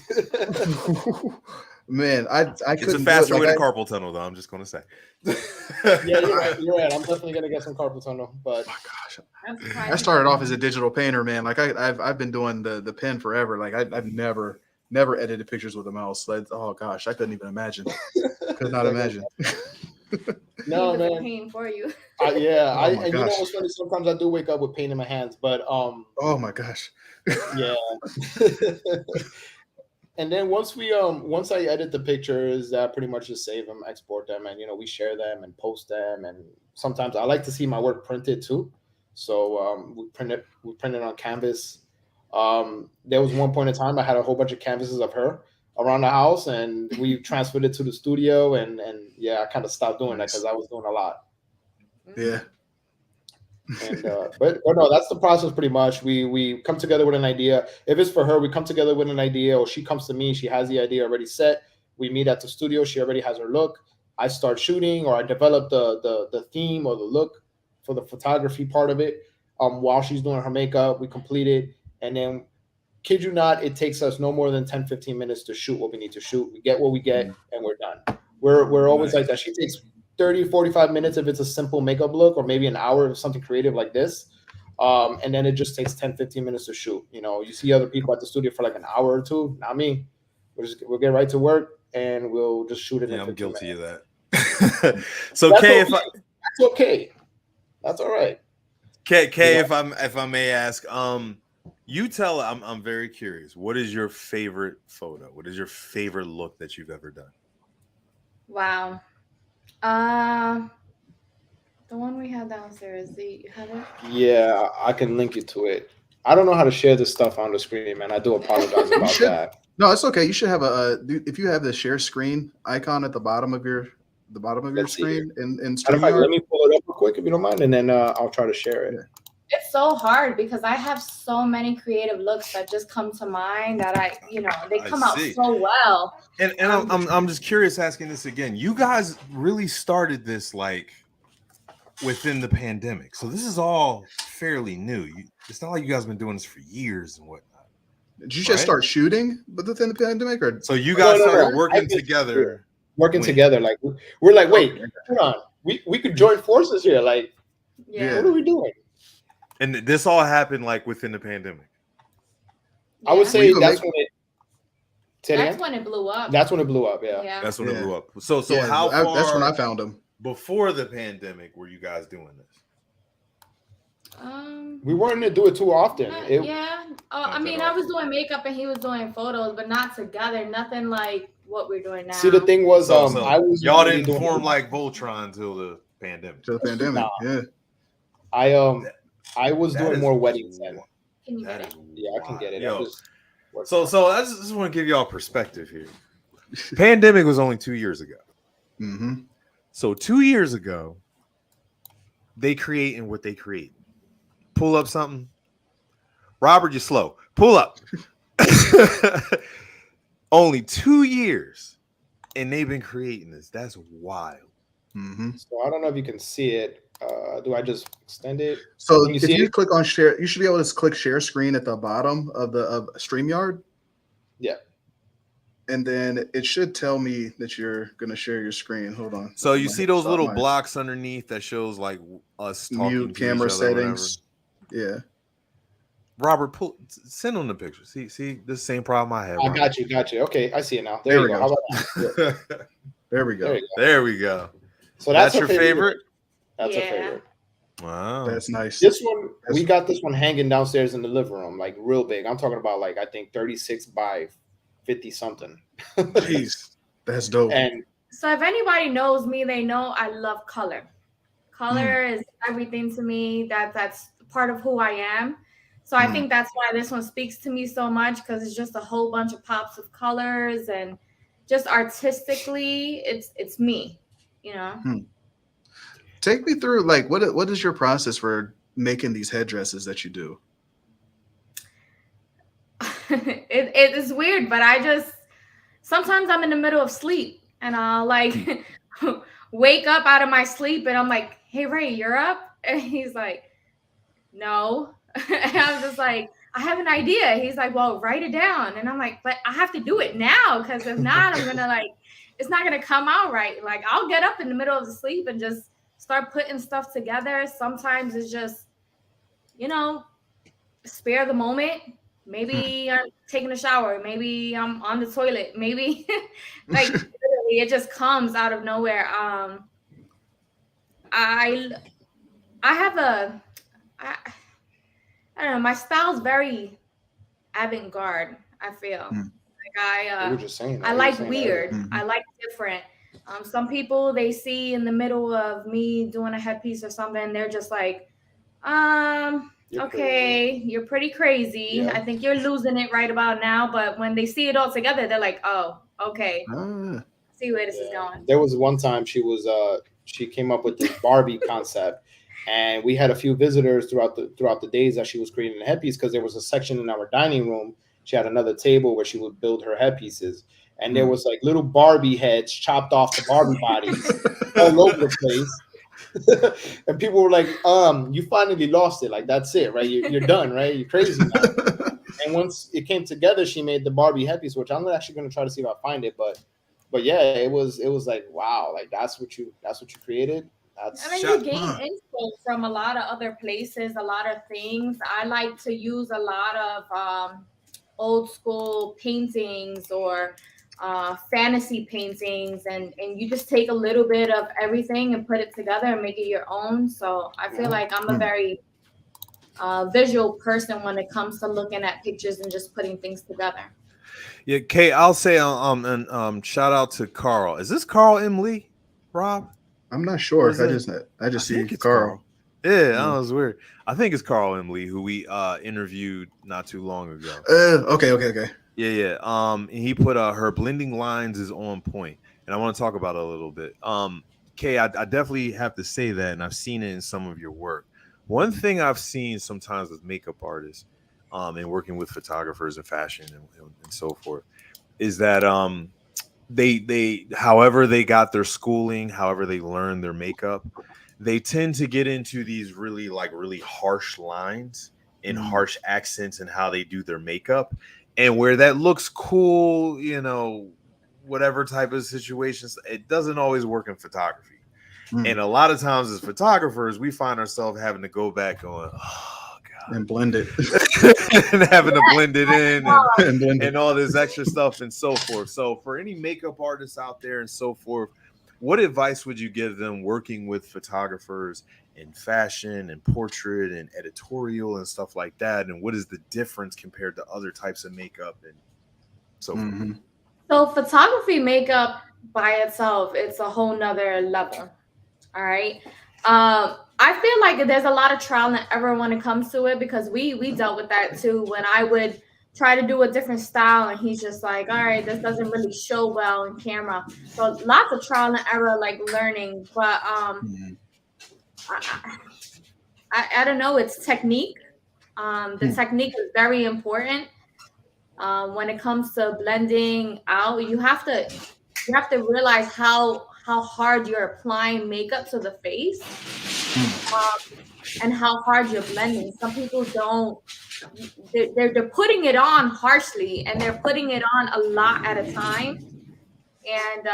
Man, I couldn't. It's a faster way to carpal tunnel, though. I'm just gonna say. Yeah, you're right. I'm definitely gonna get some carpal tunnel. But oh my gosh, I started off as a digital painter, man. Like I've been doing the pen forever. Like I've never edited pictures with a mouse. Like, oh gosh, I couldn't even imagine. Could not imagine. No, man. Pain for you. Yeah, oh and you know what's funny? Sometimes I do wake up with pain in my hands, but oh my gosh. Yeah. And then once I edit the pictures, pretty much just save them, export them, and we share them and post them. And sometimes I like to see my work printed too, so we print it on canvas. There was one point in time I had a whole bunch of canvases of her around the house, and we transferred it to the studio. And yeah, I kind of stopped doing that because I was doing a lot. Yeah. And but no, that's the process pretty much. We come together with an idea. If it's for her, we come together with an idea, or she comes to me, she has the idea already set. We meet at the studio, she already has her look. I start shooting, or I develop the theme or the look for the photography part of it. While she's doing her makeup, we complete it, and then kid you not, it takes us no more than 10-15 minutes to shoot what we need to shoot. We get what we get and we're done. We're always like that. She takes 30-45 minutes if it's a simple makeup look, or maybe an hour of something creative like this. And then it just takes 10-15 minutes to shoot. You see other people at the studio for like an hour or two. Not me. We'll get right to work and we'll just shoot it. Yeah, I'm guilty minutes. of that. So that's Kay, okay. That's okay. That's all right. Kay, if I may ask, you tell. I'm very curious. What is your favorite photo? What is your favorite look that you've ever done? Wow. The one we had downstairs. You have it? Yeah, I can link you to it. I don't know how to share this stuff on the screen, man. I do apologize about that. No, it's okay. You should have if you have the share screen icon at the bottom of your screen in StreamYard. Let me pull it up real quick if you don't mind, and then I'll try to share it. Yeah. It's so hard because I have so many creative looks that just come to mind that they come out so well. And I'm just curious, asking this again. You guys really started this like within the pandemic, so this is all fairly new. It's not like you guys have been doing this for years and whatnot. Did you just start shooting within the pandemic, or so you guys started working together? Working together, like we're like, wait, hold on, we could join forces here. Like, what are we doing? And this all happened like within the pandemic. I would say that's when it. That's when it blew up. That's when it blew up. Yeah. That's when it blew up. So how far? That's when I found them. Before the pandemic, were you guys doing this? We weren't to do it too often. I mean, I was doing makeup and he was doing photos, but not together. Nothing like what we're doing now. See, the thing was, y'all didn't form like Voltron until the pandemic. Yeah. I was doing more weddings then. Can you get it? Yeah, I can get it. So I just want to give y'all perspective here. Pandemic was only 2 years ago. Mm-hmm. So 2 years ago, they creating what they create. Pull up something. Robert, you're slow. Pull up. Only 2 years. and they've been creating this. That's wild. Mm-hmm. So I don't know if you can see it. Do I just extend it? So Can you if see you it? click on share, you should be able to click share screen at the bottom of StreamYard. Yeah. And then it should tell me that you're going to share your screen. Hold on. So you see those little blocks underneath that shows like us talking mute to camera each other, settings. Yeah. Robert, send them the picture. See, this is the same problem I have. I got you. Okay, I see it now. There you go. How about that? There we go. There we go. So that's your favorite? That's a favorite. Wow. That's nice. This one, we got this one hanging downstairs in the living room, like real big. I'm talking about like, I think 36 by 50 something. Jeez, that's dope. And so if anybody knows me, they know I love color. Color is everything to me. That's part of who I am. So I think that's why this one speaks to me so much, because it's just a whole bunch of pops of colors, and just artistically, it's me, you know. Take me through, like, what is your process for making these headdresses that you do? It is weird, but I just sometimes I'm in the middle of sleep and I'll like wake up out of my sleep and I'm like, "Hey Ray, you're up?" And he's like, "No." And I'm just like, "I have an idea." He's like, "Well, write it down." And I'm like, "But I have to do it now, because if not, I'm gonna like, it's not gonna come out right." Like, I'll get up in the middle of the sleep and just start putting stuff together. Sometimes it's just, you know, spare the moment. Maybe I'm taking a shower. Maybe I'm on the toilet. Maybe like literally it just comes out of nowhere. I don't know. My style's very avant-garde, I feel. Like we were just saying that. I like weird. I like different. Some people, they see in the middle of me doing a headpiece or something, they're just like, you're pretty crazy. Yeah. I think you're losing it right about now. But when they see it all together, they're like, oh, okay. See where this is going. There was one time she came up with this Barbie concept, and we had a few visitors throughout the days that she was creating the headpiece, because there was a section in our dining room. She had another table where she would build her headpieces, and there was like little Barbie heads chopped off the Barbie bodies all over the place. And people were like, you finally lost it. Like, that's it, right? You're done, right? You're crazy now. And once it came together, she made the Barbie headpiece, which I'm actually going to try to see if I find it. But yeah, it was like, wow, like that's what you created. You gain info from a lot of other places, a lot of things. I like to use a lot of old school paintings or fantasy paintings, and you just take a little bit of everything and put it together and make it your own. So I feel like I'm a very visual person when it comes to looking at pictures and just putting things together. Yeah, Kay, I'll say shout out to Carl. Is this Carl M. Lee, Rob? I'm not sure. I just see Carl. Yeah, that was weird. I think it's Carl M. Lee, who we interviewed not too long ago. Okay. Yeah. And he put her blending lines is on point, and I want to talk about it a little bit. Kay, I definitely have to say that, and I've seen it in some of your work. One thing I've seen sometimes with makeup artists, and working with photographers and fashion and so forth, is that they however they got their schooling, however they learned their makeup, they tend to get into these really harsh lines and harsh accents and how they do their makeup, and where that looks cool, you know, whatever type of situations, it doesn't always work in photography. And a lot of times as photographers, we find ourselves having to go back going, oh God, and blend it and having to blend it in and all this extra stuff and so forth. So for any makeup artists out there and so forth, what advice would you give them working with photographers in fashion and portrait and editorial and stuff like that? And what is the difference compared to other types of makeup and so forth? So photography makeup by itself, it's a whole nother level. All right. I feel like there's a lot of trial and error when it comes to it, because we dealt with that too. When I would try to do a different style and he's just like, all right, this doesn't really show well in camera. So lots of trial and error, like learning. But I don't know, it's technique. The technique is very important. When it comes to blending out, you have to you have to realize how hard you're applying makeup to the face, and how hard you're blending. Some people don't. They're putting it on harshly, and they're putting it on a lot at a time, and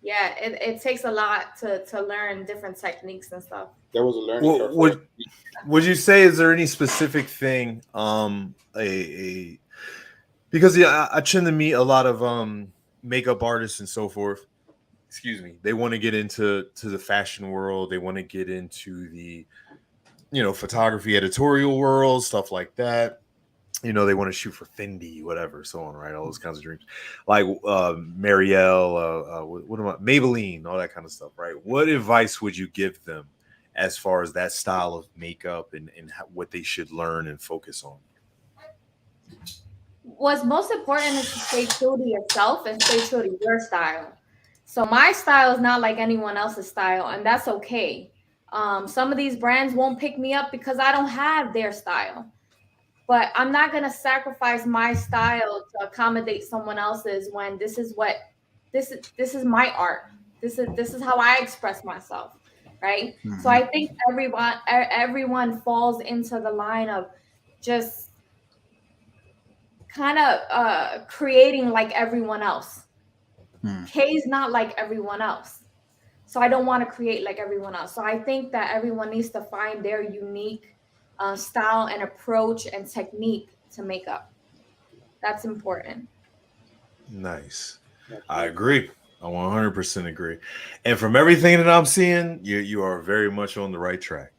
yeah, it takes a lot to learn different techniques and stuff. There was a learning curve. Would you say, is there any specific thing, because I tend to meet a lot of makeup artists and so forth. Excuse me. They want to get into the fashion world. They want to get into the, photography editorial world, stuff like that. They want to shoot for Fendi, whatever, so on, right? All those kinds of dreams, like Marielle, what am I, Maybelline, all that kind of stuff, right? What advice would you give them as far as that style of makeup and what they should learn and focus on? What's most important is to stay true to yourself and stay true to your style. So my style is not like anyone else's style, and that's okay. Some of these brands won't pick me up because I don't have their style. But I'm not going to sacrifice my style to accommodate someone else's when this is my art. This is how I express myself, right? Mm-hmm. So I think everyone falls into the line of just kind of creating like everyone else. Kay's not like everyone else. So I don't want to create like everyone else. So I think that everyone needs to find their unique style and approach and technique to makeup. That's important. Nice. I agree. I 100% agree. And from everything that I'm seeing, you are very much on the right track.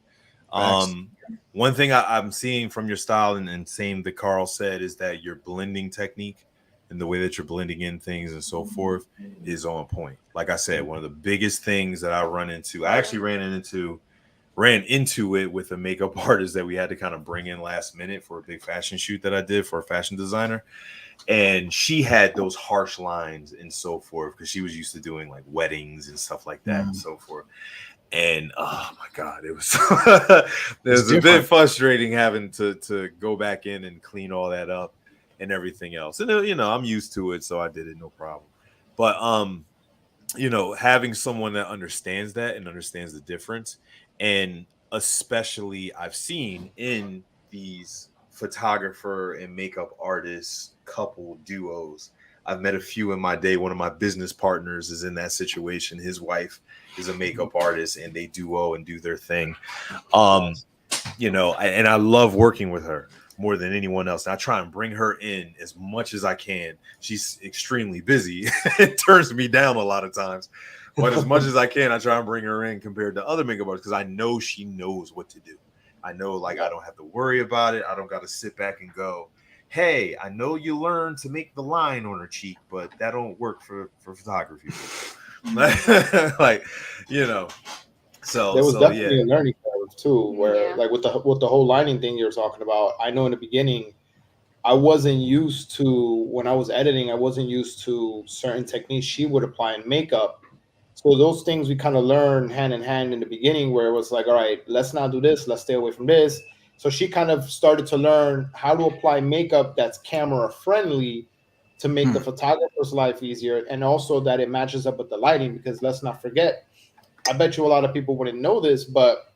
One thing I'm seeing from your style and same that Carl said is that your blending technique and the way that you're blending in things and so forth is on point. Like I said, one of the biggest things that I run into, I actually ran into it with a makeup artist that we had to kind of bring in last minute for a big fashion shoot that I did for a fashion designer. And she had those harsh lines and so forth because she was used to doing like weddings and stuff like that and so forth. And oh my God, it was a bit frustrating having to go back in and clean all that up and everything else. And I'm used to it, so I did it no problem. But having someone that understands that and understands the difference. And especially I've seen in these photographer and makeup artist couple duos, I've met a few in my day. One of my business partners is in that situation. His wife is a makeup artist and they duo and do their thing. And I love working with her more than anyone else. And I try and bring her in as much as I can. She's extremely busy. It turns me down a lot of times. But as much as I can, I try and bring her in compared to other makeup artists because I know she knows what to do. I know, like, I don't have to worry about it. I don't got to sit back and go, hey, I know you learned to make the line on her cheek, but that don't work for photography. So there was definitely a learning curve too, where like with the whole lining thing you're talking about. I know in the beginning, I wasn't used to, when I was editing, I wasn't used to certain techniques she would apply in makeup. So those things we kind of learned hand in hand in the beginning, where it was like, all right, let's not do this. Let's stay away from this. So she kind of started to learn how to apply makeup that's camera friendly to make the photographer's life easier. And also that it matches up with the lighting, because let's not forget, I bet you a lot of people wouldn't know this, but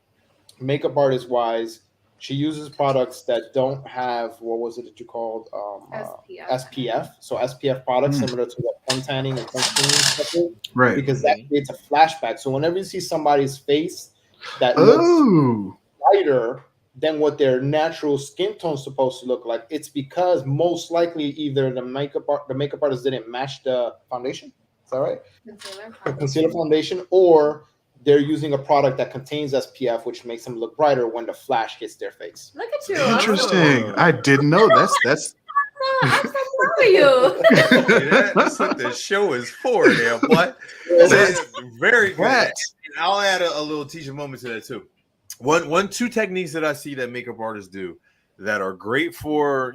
makeup artist wise, she uses products that don't have, what was it that you called? SPF. So SPF products similar to what sun tanning and sunscreen stuff is. Right. Because that creates a flashback. So whenever you see somebody's face that looks lighter than what their natural skin tone is supposed to look like, it's because most likely either the makeup artist didn't match the foundation. Is that right? Concealer foundation, or they're using a product that contains SPF, which makes them look brighter when the flash hits their face. Look at you. Interesting. I didn't know that's I'm so proud of you. That's what the show is for, there, boy. Very good. I'll add a little teaching moment to that too. Two techniques that I see that makeup artists do that are great for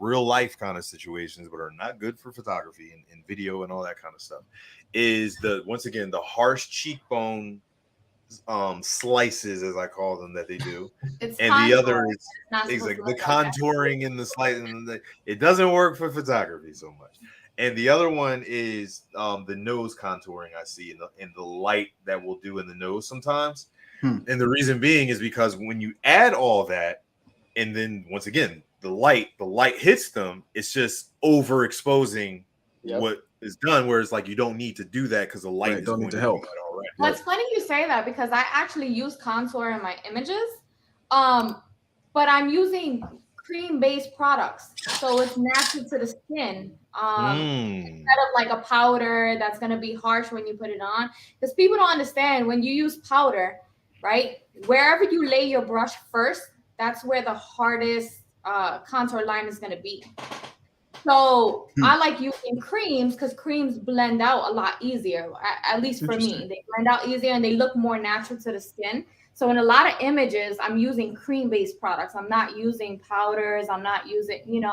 real life kind of situations, but are not good for photography and video and all that kind of stuff, is once again the harsh cheekbone slices, as I call them, that they do. And the other is like the contouring and the slice. It doesn't work for photography so much. And the other one is the nose contouring I see in the light that we'll do in the nose sometimes. And the reason being is because when you add all that, and then once again, the light hits them, it's just overexposing what is done. Whereas like you don't need to do that because the light is don't going need to help. Already. Well, it's funny you say that because I actually use contour in my images. But I'm using cream-based products, so it's natural to the skin. Instead of like a powder that's gonna be harsh when you put it on, because people don't understand when you use powder, right? Wherever you lay your brush first, that's where the hardest contour line is gonna be. So I like using creams because creams blend out a lot easier, at least for me. They blend out easier and they look more natural to the skin. So in a lot of images, I'm using cream-based products. I'm not using powders. I'm not using,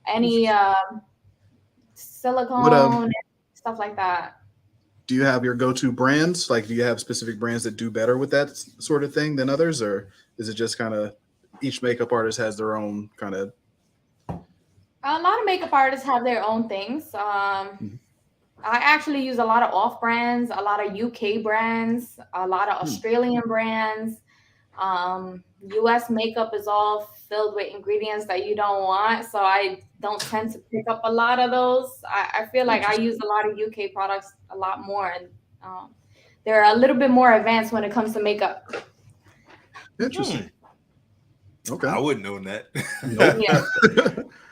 any silicone, stuff like that. Do you have your go-to brands? Like, do you have specific brands that do better with that sort of thing than others? Or is it just kind of each makeup artist has their own kind of? A lot of makeup artists have their own things. I actually use a lot of off brands, a lot of UK brands, a lot of Australian brands. US makeup is all filled with ingredients that you don't want. So I don't tend to pick up a lot of those. I feel like I use a lot of UK products a lot more. And they're a little bit more advanced when it comes to makeup. Interesting. Okay. I wouldn't know that. Yeah.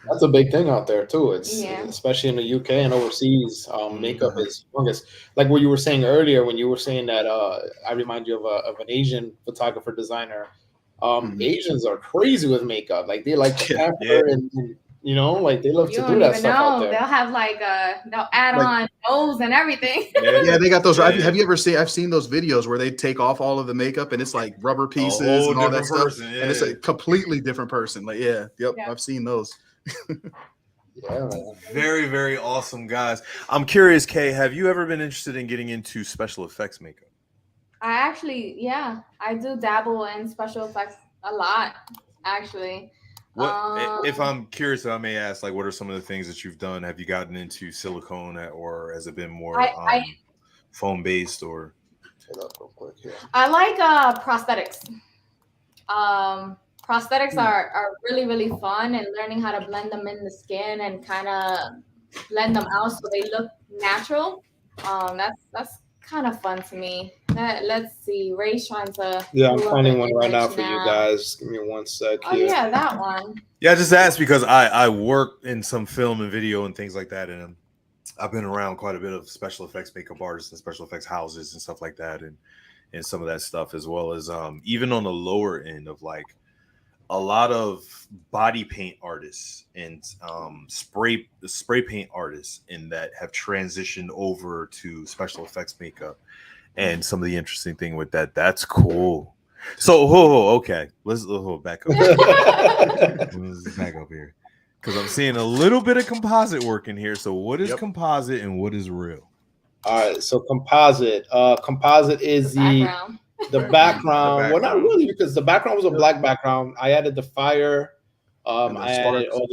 That's a big thing out there too. It's especially in the UK and overseas. Makeup is humongous. Like what you were saying earlier when you were saying that. I remind you of an Asian photographer designer. Asians are crazy with makeup. Like they like to pamper and like they love to do that stuff out there. They'll have like they'll add on nose and everything. Yeah, they got those. Have you ever seen? I've seen those videos where they take off all of the makeup and it's like rubber pieces and all that stuff, and it's a completely different person. Like, I've seen those. Very, very awesome, guys. I'm curious, Kay, have you ever been interested in getting into special effects makeup? I actually, I do dabble in special effects a lot, actually. What, if I'm curious, I may ask, like, what are some of the things that you've done? Have you gotten into silicone, or has it been more foam based? Or I like prosthetics. Prosthetics are really, really fun, and learning how to blend them in the skin and kind of blend them out so they look natural. That's kind of fun to me. Let's see. Ray's trying to. Yeah, I'm finding one right now for you guys. Give me one sec here. Oh yeah, that one. Yeah, I just asked because I work in some film and video and things like that, and I've been around quite a bit of special effects makeup artists and special effects houses and stuff like that, and some of that stuff, as well as even on the lower end of like a lot of body paint artists and spray paint artists in that have transitioned over to special effects makeup. And some of the interesting thing with that's cool. So okay, let's back up. Let's back up here because I'm seeing a little bit of composite work in here. So what is composite and what is real? All right, so composite is the background. Well, not really, because the background was a black background. I added the fire. I added all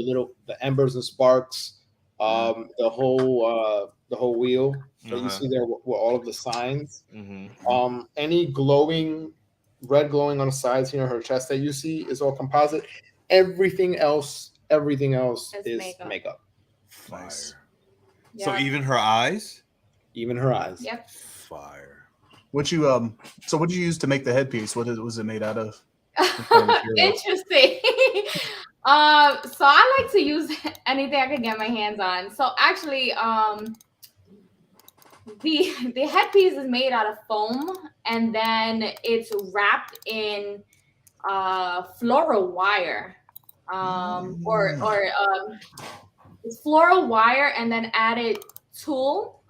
the embers and sparks. The whole wheel that you see there with all of the signs. Any red glowing on the sides here, her chest that you see is all composite. Everything else is makeup. Fire. Yep. So even her eyes. Yep. Fire. What you so what did you use to make the headpiece? What was it made out of? Interesting. So I like to use anything I can get my hands on. So actually, the headpiece is made out of foam, and then it's wrapped in floral wire, it's floral wire, and then added tulle.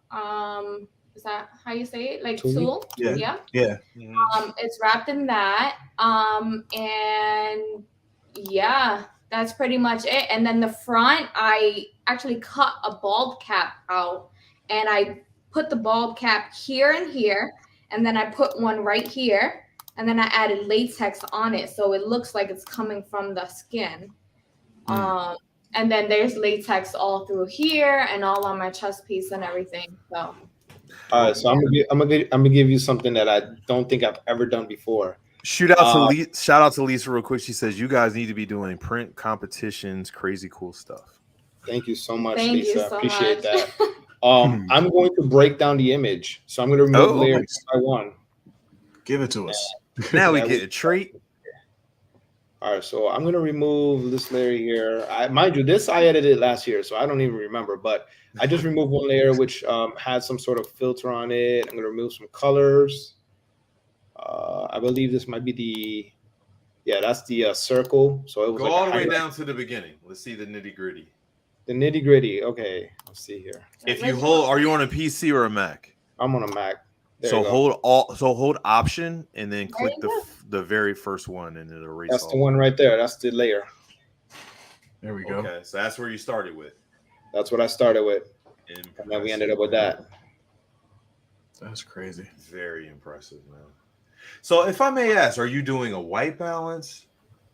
Is that how you say it? Like tulle? Yeah. It's wrapped in that. And yeah, that's pretty much it. And then the front, I actually cut a bald cap out, and I put the bald cap here and here, and then I put one right here, and then I added latex on it, so it looks like it's coming from the skin. And then there's latex all through here and all on my chest piece and everything. So. All right, so I'm gonna give you something that I don't think I've ever done before. Shout out to Lisa real quick. She says you guys need to be doing print competitions, crazy cool stuff. Thank you so much, Thank Lisa. you so Appreciate much. that. I'm going to break down the image, so I'm going to remove layers by one. Give it to us. Now we get a treat. All right, so I'm going to remove this layer here. Mind you, this I edited last year, so I don't even remember, but I just removed one layer which had some sort of filter on it. I'm going to remove some colors. I believe this might be that's the circle. So it was go all the way down to the beginning. Let's see the nitty gritty. The nitty gritty. Okay, let's see here. If you hold, are you on a PC or a Mac? I'm on a Mac. So hold Option and then click the very first one and it'll erase. That's the one right there. That's the layer. There we go. Okay, so that's where you started with. That's what I started with, and then we ended up with that. That's crazy. Very impressive, man. So if I may ask, are you doing a white balance?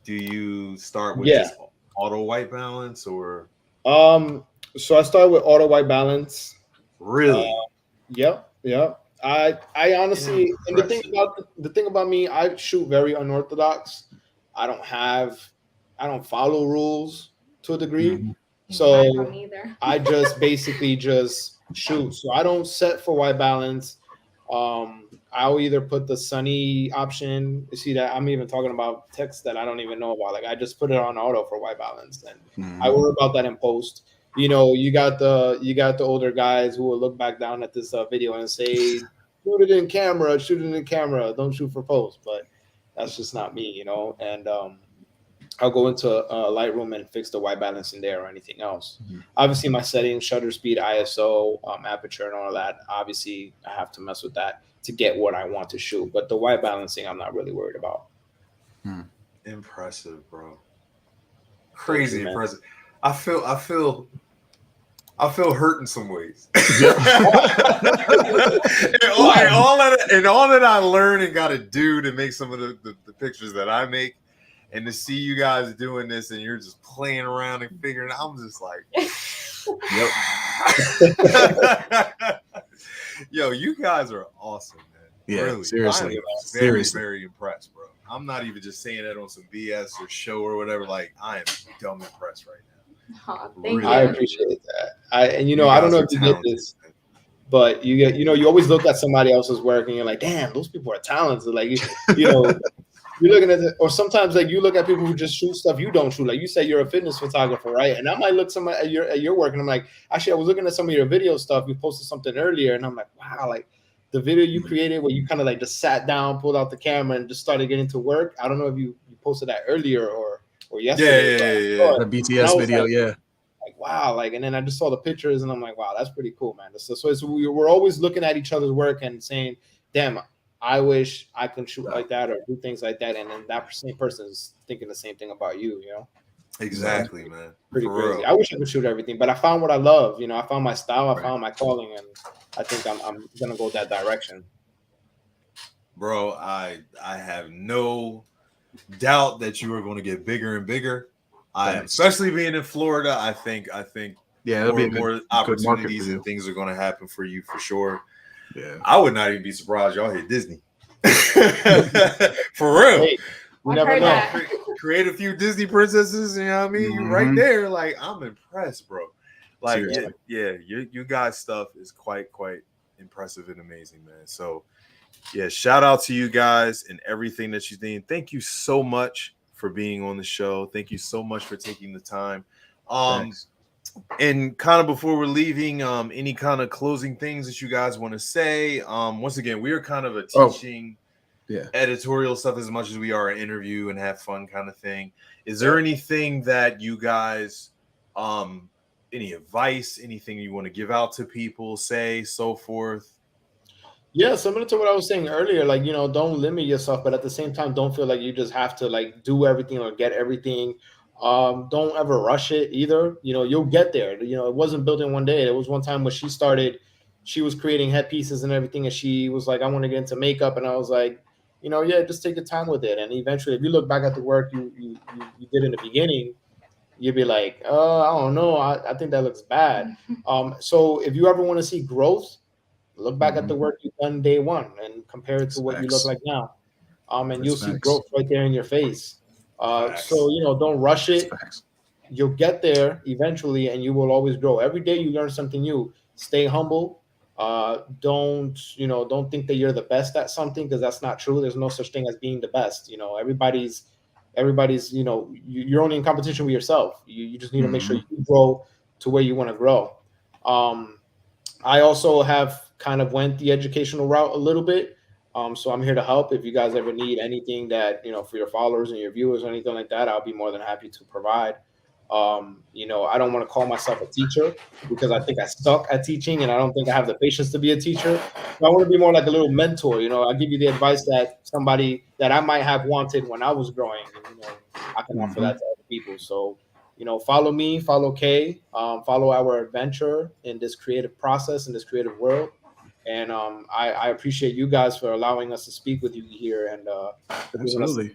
Do you start with just auto white balance or? So I started with auto white balance. Really? Yep. I honestly, and the thing about me, I shoot very unorthodox. I don't follow rules to a degree. Mm-hmm. So I just basically just shoot. So I don't set for white balance. I'll either put the sunny option. You see that I'm even talking about text that I don't even know about. Like I just put it on auto for white balance, and I worry about that in post. You know, you got the older guys who will look back down at this video and say, shoot it in camera, don't shoot for post. But that's just not me, you know. And I'll go into Lightroom and fix the white balance in there or anything else. Obviously, my settings, shutter speed, ISO, aperture, and all that. Obviously, I have to mess with that to get what I want to shoot. But the white balancing, I'm not really worried about. Impressive, bro. Crazy impressive. I feel hurt in some ways. and all that I learned and got to do to make some of the pictures that I make, and to see you guys doing this and you're just playing around and figuring out, I'm just like, yo, you guys are awesome, man. Yeah, really. seriously. Very, very impressed, bro. I'm not even just saying that on some BS or show or whatever. Like, I am dumb impressed right now. Oh, thank you. I appreciate that. I don't know if you get this, but you always look at somebody else's work and you're like, damn, those people are talented. Like, you know, you're looking at it, or sometimes like you look at people who just shoot stuff you don't shoot. Like you say you're a fitness photographer, right? And I might look at your work and I'm like, actually, I was looking at some of your video stuff. You posted something earlier and I'm like, wow, like the video you created where you kind of like just sat down, pulled out the camera and just started getting to work. I don't know if you posted that earlier or yesterday. Yeah. The BTS video, like wow, like, and then I just saw the pictures and I'm like, wow, that's pretty cool, man. So we're always looking at each other's work and saying, damn, I wish I could shoot like that or do things like that, and then that same person is thinking the same thing about you, you know. Exactly, man. Pretty crazy. Real. I wish I could shoot everything, but I found what I love. You know, I found my style, I found my calling, and I think I'm gonna go that direction. Bro, I have no doubt that you are going to get bigger and bigger. Especially being in Florida, I think more opportunities and things are going to happen for you for sure. Yeah, I would not even be surprised y'all hit Disney. For real. Hey, you never know. Create a few Disney princesses, you know what I mean? You're right there. Like, I'm impressed, bro. Like, you guys' stuff is quite impressive and amazing, man. So, yeah, shout out to you guys and everything that you did. Thank you so much for being on the show. Thank you so much for taking the time. Thanks. And kind of before we're leaving, any kind of closing things that you guys want to say? Once again, we are kind of a teaching editorial stuff as much as we are an interview and have fun kind of thing. Is there anything that you guys, any advice, anything you want to give out to people, say, so forth? Yeah, similar to what I was saying earlier, like, you know, don't limit yourself, but at the same time, don't feel like you just have to like do everything or get everything. Don't ever rush it either. You know, you'll get there. You know, it wasn't built in one day. There was one time when she was creating headpieces and everything, and she was like, I want to get into makeup, and I was like, you know, yeah, just take your time with it. And eventually, if you look back at the work you did in the beginning, you'd be like, I don't know, I think that looks bad. So if you ever want to see growth, look back at the work you've done day one and compare it to what you look like now. And you'll see growth right there in your face. So, you know, don't rush it. You'll get there eventually, and you will always grow. Every day you learn something new. Stay humble. Don't think that you're the best at something, because that's not true. There's no such thing as being the best. You know, everybody's, you know, you're only in competition with yourself. You just need to make sure you grow to where you want to grow. I also have kind of went the educational route a little bit. So I'm here to help. If you guys ever need anything that, you know, for your followers and your viewers or anything like that, I'll be more than happy to provide. You know, I don't want to call myself a teacher because I think I suck at teaching, and I don't think I have the patience to be a teacher. So I want to be more like a little mentor. You know, I give you the advice that somebody that I might have wanted when I was growing, and, you know, I can offer that to other people. So, you know, follow me, follow Kay, follow our adventure in this creative process, in this creative world. And I appreciate you guys for allowing us to speak with you here. And absolutely.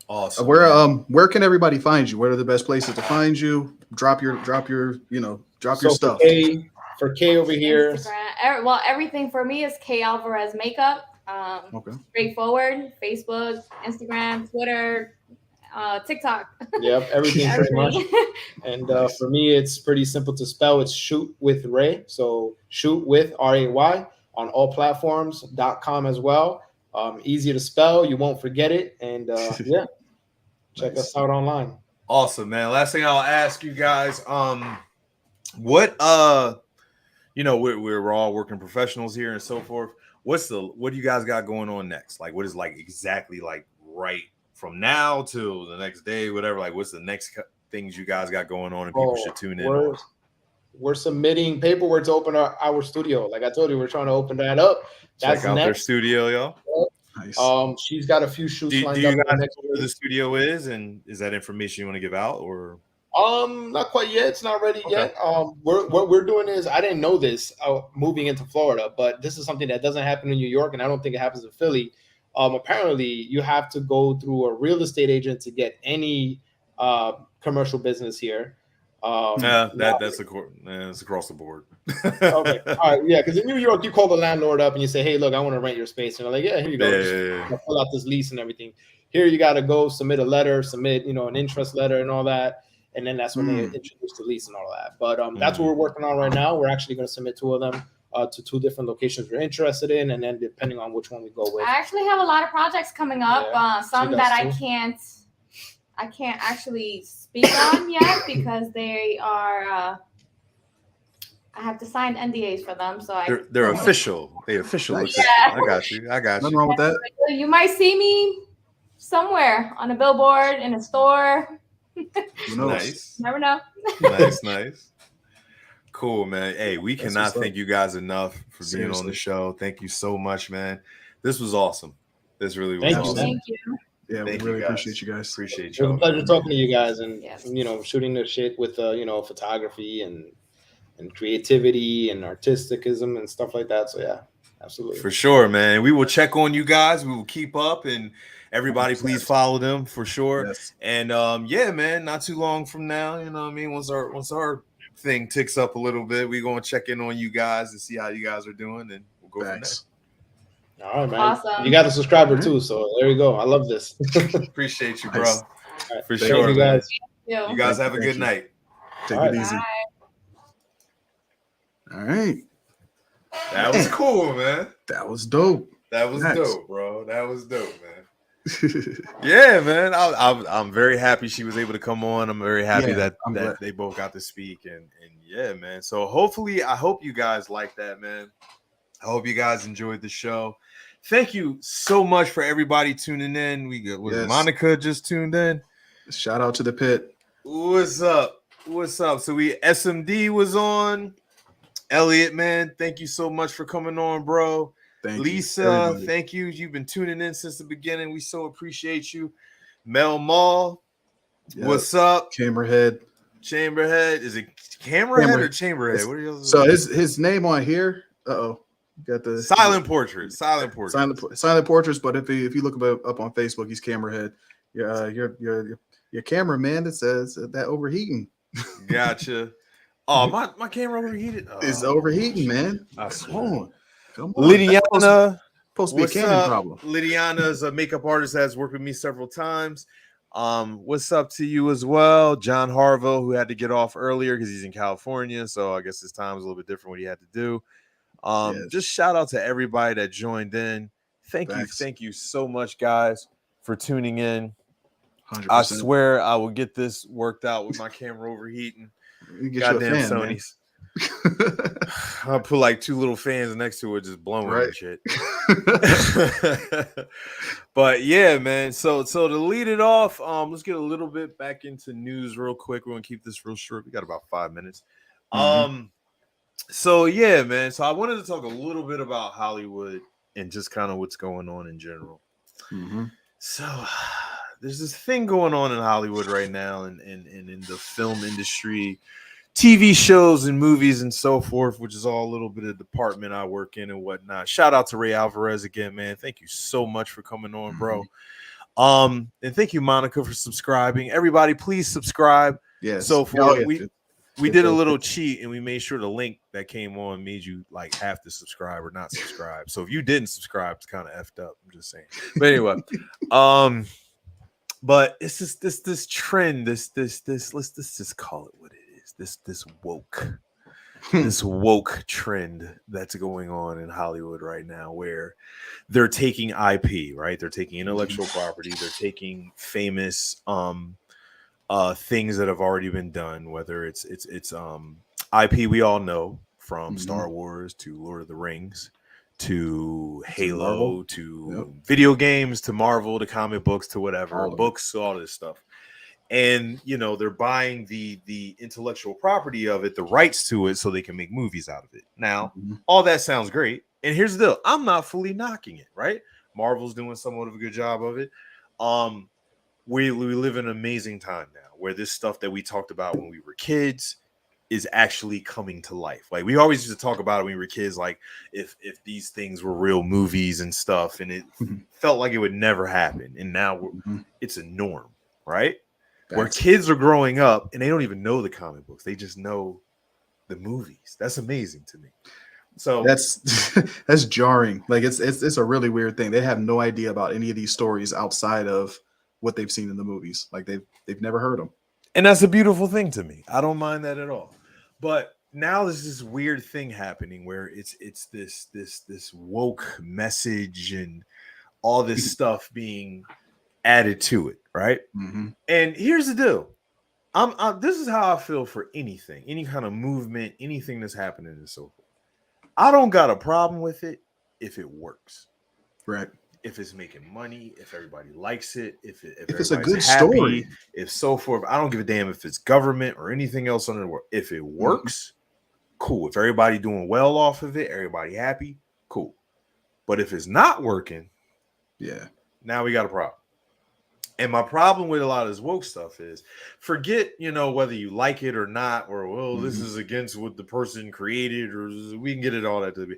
Awesome. Where can everybody find you? What are the best places to find you? Drop your stuff. For Kay over here. Well, everything for me is K Alvarez Makeup. Straightforward. Facebook, Instagram, Twitter, TikTok. Yep, everything pretty much. And for me, it's pretty simple to spell. It's Shoot with Ray. So Shoot with RAY on all platforms.com as well. Easy to spell. You won't forget it. And yeah, check us out online. Awesome, man. Last thing I'll ask you guys, what you know, we're all working professionals here and so forth. What do you guys got going on next? Like, what is like exactly like right from now till the next day, whatever? Like, what's the next things you guys got going on and people should tune in? We're submitting paperwork to open our studio. Like I told you, we're trying to open that up. Check out their studio, y'all. Nice. She's got a few shoots lined up. Do you guys know where the studio is, and is that information you want to give out, or? Not quite yet. It's not ready yet. What we're doing is, I didn't know this moving into Florida, but this is something that doesn't happen in New York, and I don't think it happens in Philly. Apparently, you have to go through a real estate agent to get any commercial business here. That's across the board. Okay, all right, yeah, because in New York, you call the landlord up and you say, "Hey, look, I want to rent your space," and they're like, "Yeah, here you go." Fill out this lease and everything. Here, you got to go submit a letter, an interest letter and all that, and then that's when they introduce the lease and all that. But that's what we're working on right now. We're actually going to submit 2 of them to 2 different locations we're interested in, and then depending on which one we go with. I actually have a lot of projects coming up. Some that I can't actually speak on yet because they are. I have to sign NDAs for them, so they're official. They official. Nice. Yeah. I got you. Nothing wrong with that. You might see me somewhere on a billboard, in a store. Who knows? Nice. Never know. Nice. Cool, man. Hey, we cannot thank you guys enough for being on the show. Thank you so much, man. This was awesome. This really was awesome. Thank you. Yeah, we really appreciate you guys. Appreciate you. It was a pleasure talking to you guys, and shooting the shit with photography and creativity and artisticism and stuff like that. So yeah, absolutely. For sure, man. We will check on you guys. We will keep up, and everybody please follow them for sure. Yes. And yeah, man, not too long from now, you know what I mean? Once our thing ticks up a little bit, we're gonna check in on you guys and see how you guys are doing, and we'll go from there. All right, man. Awesome. You got a subscriber too, so there you go. I love this. Appreciate you, bro. Nice. Right. For sure, you guys. You guys have a good night. Take it easy. Bye. All right. That was cool, man. That was dope. That was dope, bro. That was dope, man. Yeah, man. I'm very happy she was able to come on. I'm very happy that they both got to speak, and yeah, man. So hopefully, I hope you guys like that, man. I hope you guys enjoyed the show. Thank you so much for everybody tuning in. Monica just tuned in. Shout out to the pit. What's up? What's up? So SMD was on. Elliot, man, thank you so much for coming on, bro. Lisa, thank you. You've been tuning in since the beginning. We so appreciate you. Mel Mall, what's up? Chamberhead. Is it Camerahead or Chamberhead? What are you? So his name on here. Got the Silent Portraits. Silent Portraits. But if you look up on Facebook, he's Camerahead. your cameraman that says that overheating. Gotcha. Oh, my camera overheated. It's overheating, man. I Come swear. on. Lydiana, Supposed to be a what's Canon up? problem. Lydiana is a makeup artist that has worked with me several times. What's up to you as well? John Harville, who had to get off earlier because he's in California, so I guess his time is a little bit different what he had to do. Yes. Just shout out to everybody that joined in. Thanks. Thank you so much, guys, for tuning in. 100%. I swear I will get this worked out with my camera overheating. Goddamn Sony's. I'll put like 2 little fans next to it, just blowing and shit. But yeah, man. So to lead it off, let's get a little bit back into news real quick. We're gonna keep this real short. We got about 5 minutes. So yeah, man. So I wanted to talk a little bit about Hollywood and just kind of what's going on in general. So there's this thing going on in Hollywood right now, and in the film industry, TV shows and movies and so forth, which is all a little bit of the department I work in and whatnot. Shout out to Ray Alvarez again, man. Thank you so much for coming on, bro. And thank you, Monica, for subscribing. Everybody, please subscribe. Yes. So for we did a little cheat, and we made sure the link that came on made you like have to subscribe or not subscribe. So if you didn't subscribe, it's kind of effed up. I'm just saying. But anyway, but it's just this trend, let's just call it what it is. This woke trend that's going on in Hollywood right now, where they're taking IP, right? They're taking intellectual property, they're taking famous things that have already been done, whether it's IP we all know from Star Wars to Lord of the Rings to Halo to video games to Marvel to comic books to whatever, books, all this stuff. And they're buying the intellectual property of it, the rights to it, so they can make movies out of it. Now, all that sounds great. And here's the deal. I'm not fully knocking it, right? Marvel's doing somewhat of a good job of it. We live in an amazing time now where this stuff that we talked about when we were kids is actually coming to life. Like we always used to talk about it when we were kids, like if these things were real movies and stuff, and it felt like it would never happen. And now it's a norm, right? Where kids are growing up and they don't even know the comic books. They just know the movies. That's amazing to me. So that's jarring. Like it's a really weird thing. They have no idea about any of these stories outside of what they've seen in the movies. Like they've never heard them. And that's a beautiful thing to me. I don't mind that at all. But now there's this weird thing happening where it's this woke message and all this stuff being added to it, right? And here's the deal. This is how I feel for anything, any kind of movement, anything that's happening and so forth. I don't got a problem with it if it works. Right. If it's making money, if everybody likes it, if it's a good happy, story, if so forth. I don't give a damn if it's government or anything else under the world. If it works, cool. If everybody doing well off of it, everybody happy, cool. But if it's not working, now we got a problem. And my problem with a lot of this woke stuff is forget, whether you like it or not, or, this is against what the person created, or we can get it all that to be.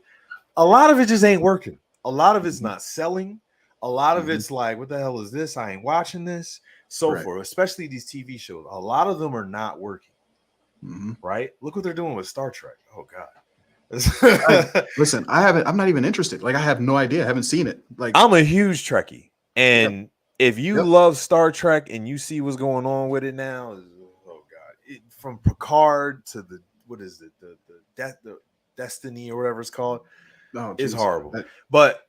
A lot of it just ain't working. A lot of it's not selling. A lot of it's like, what the hell is this? I ain't watching this. So forth, especially these TV shows. A lot of them are not working. Right? Look what they're doing with Star Trek. Oh, God. Listen, I'm not even interested. Like, I have no idea. I haven't seen it. Like, I'm a huge Trekkie. And if you love Star Trek and you see what's going on with it now, oh God, from Picard to the Destiny or whatever it's called, is horrible. But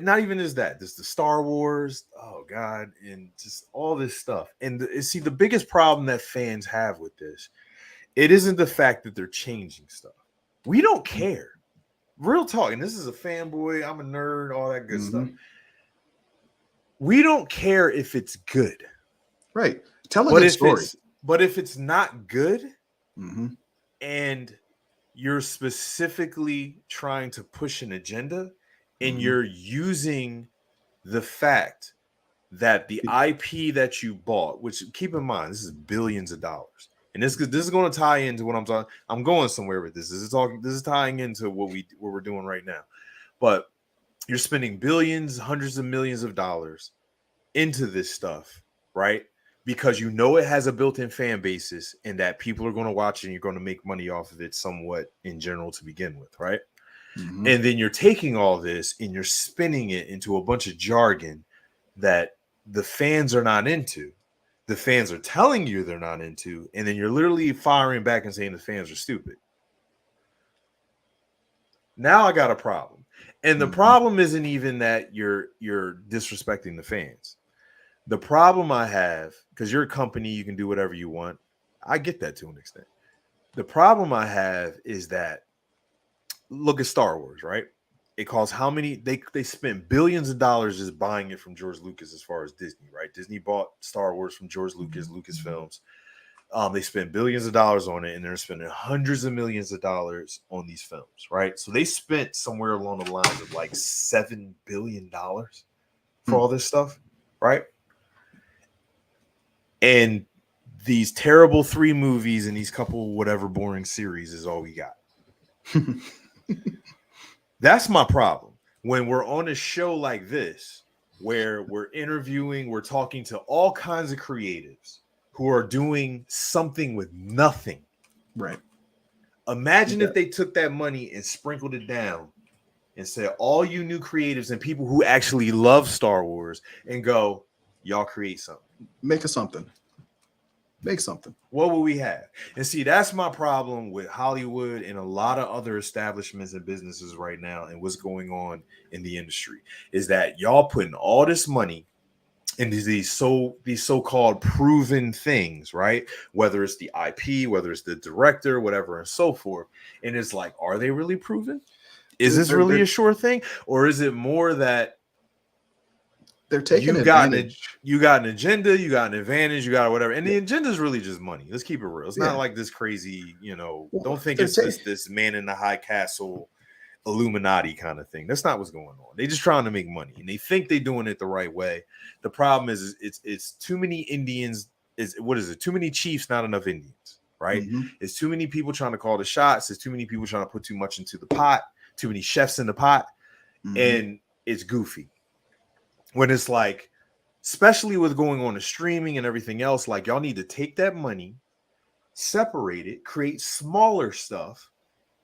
not even is that. There's the Star Wars, oh God, and just all this stuff. And see, the biggest problem that fans have with this, it isn't the fact that they're changing stuff. We don't care. Real talk, and this is a fanboy, I'm a nerd, all that good stuff. We don't care if it's good. Right. Tell a good story. But if it's not good, and you're specifically trying to push an agenda, and you're using the fact that the IP that you bought, which keep in mind, this is billions of dollars. And this is going to tie into what I'm talking. I'm going somewhere with this. This is tying into what we're doing right now. But you're spending billions, hundreds of millions of dollars into this stuff, right? Because you know it has a built-in fan basis and that people are going to watch it and you're going to make money off of it somewhat in general to begin with, right? Mm-hmm. And then you're taking all this and you're spinning it into a bunch of jargon that the fans are not into. The fans are telling you they're not into, and then you're literally firing back and saying the fans are stupid. Now I got a problem. And the problem isn't even that you're disrespecting the fans. The problem I have, because you're a company, you can do whatever you want. I get that to an extent. The problem I have is that, look at Star Wars, right? It costs how many? They spent billions of dollars just buying it from George Lucas as far as Disney, right? Disney bought Star Wars from George Lucas, Lucasfilms. They spent billions of dollars on it, and they're spending hundreds of millions of dollars on these films, right? So they spent somewhere along the lines of like $7 billion for all this stuff, right? And these terrible 3 movies and these couple whatever boring series is all we got. That's my problem. When we're on a show like this, where we're interviewing, we're talking to all kinds of creatives who are doing something with nothing. Right. Imagine if they took that money and sprinkled it down and said, all you new creatives and people who actually love Star Wars, and go, y'all create something. Make something. Make something. What will we have? And see, that's my problem with Hollywood and a lot of other establishments and businesses right now, and what's going on in the industry is that y'all putting all this money into these so-called proven things, right? Whether it's the IP, whether it's the director, whatever, and so forth. And it's like, are they really proven? Is this really a sure thing? Or is it more that they're taking advantage? You got an agenda, you got an advantage, you got whatever. And the agenda is really just money. Let's keep it real. It's not like this crazy, don't think it's just this man in the high castle Illuminati kind of thing. That's not what's going on. They're just trying to make money, and they think they're doing it the right way. The problem is it's too many Indians. Too many chiefs, not enough Indians, right? Mm-hmm. It's too many people trying to call the shots. It's too many people trying to put too much into the pot, too many chefs in the pot, and it's goofy. When it's like, especially with going on to streaming and everything else, like y'all need to take that money, separate it, create smaller stuff,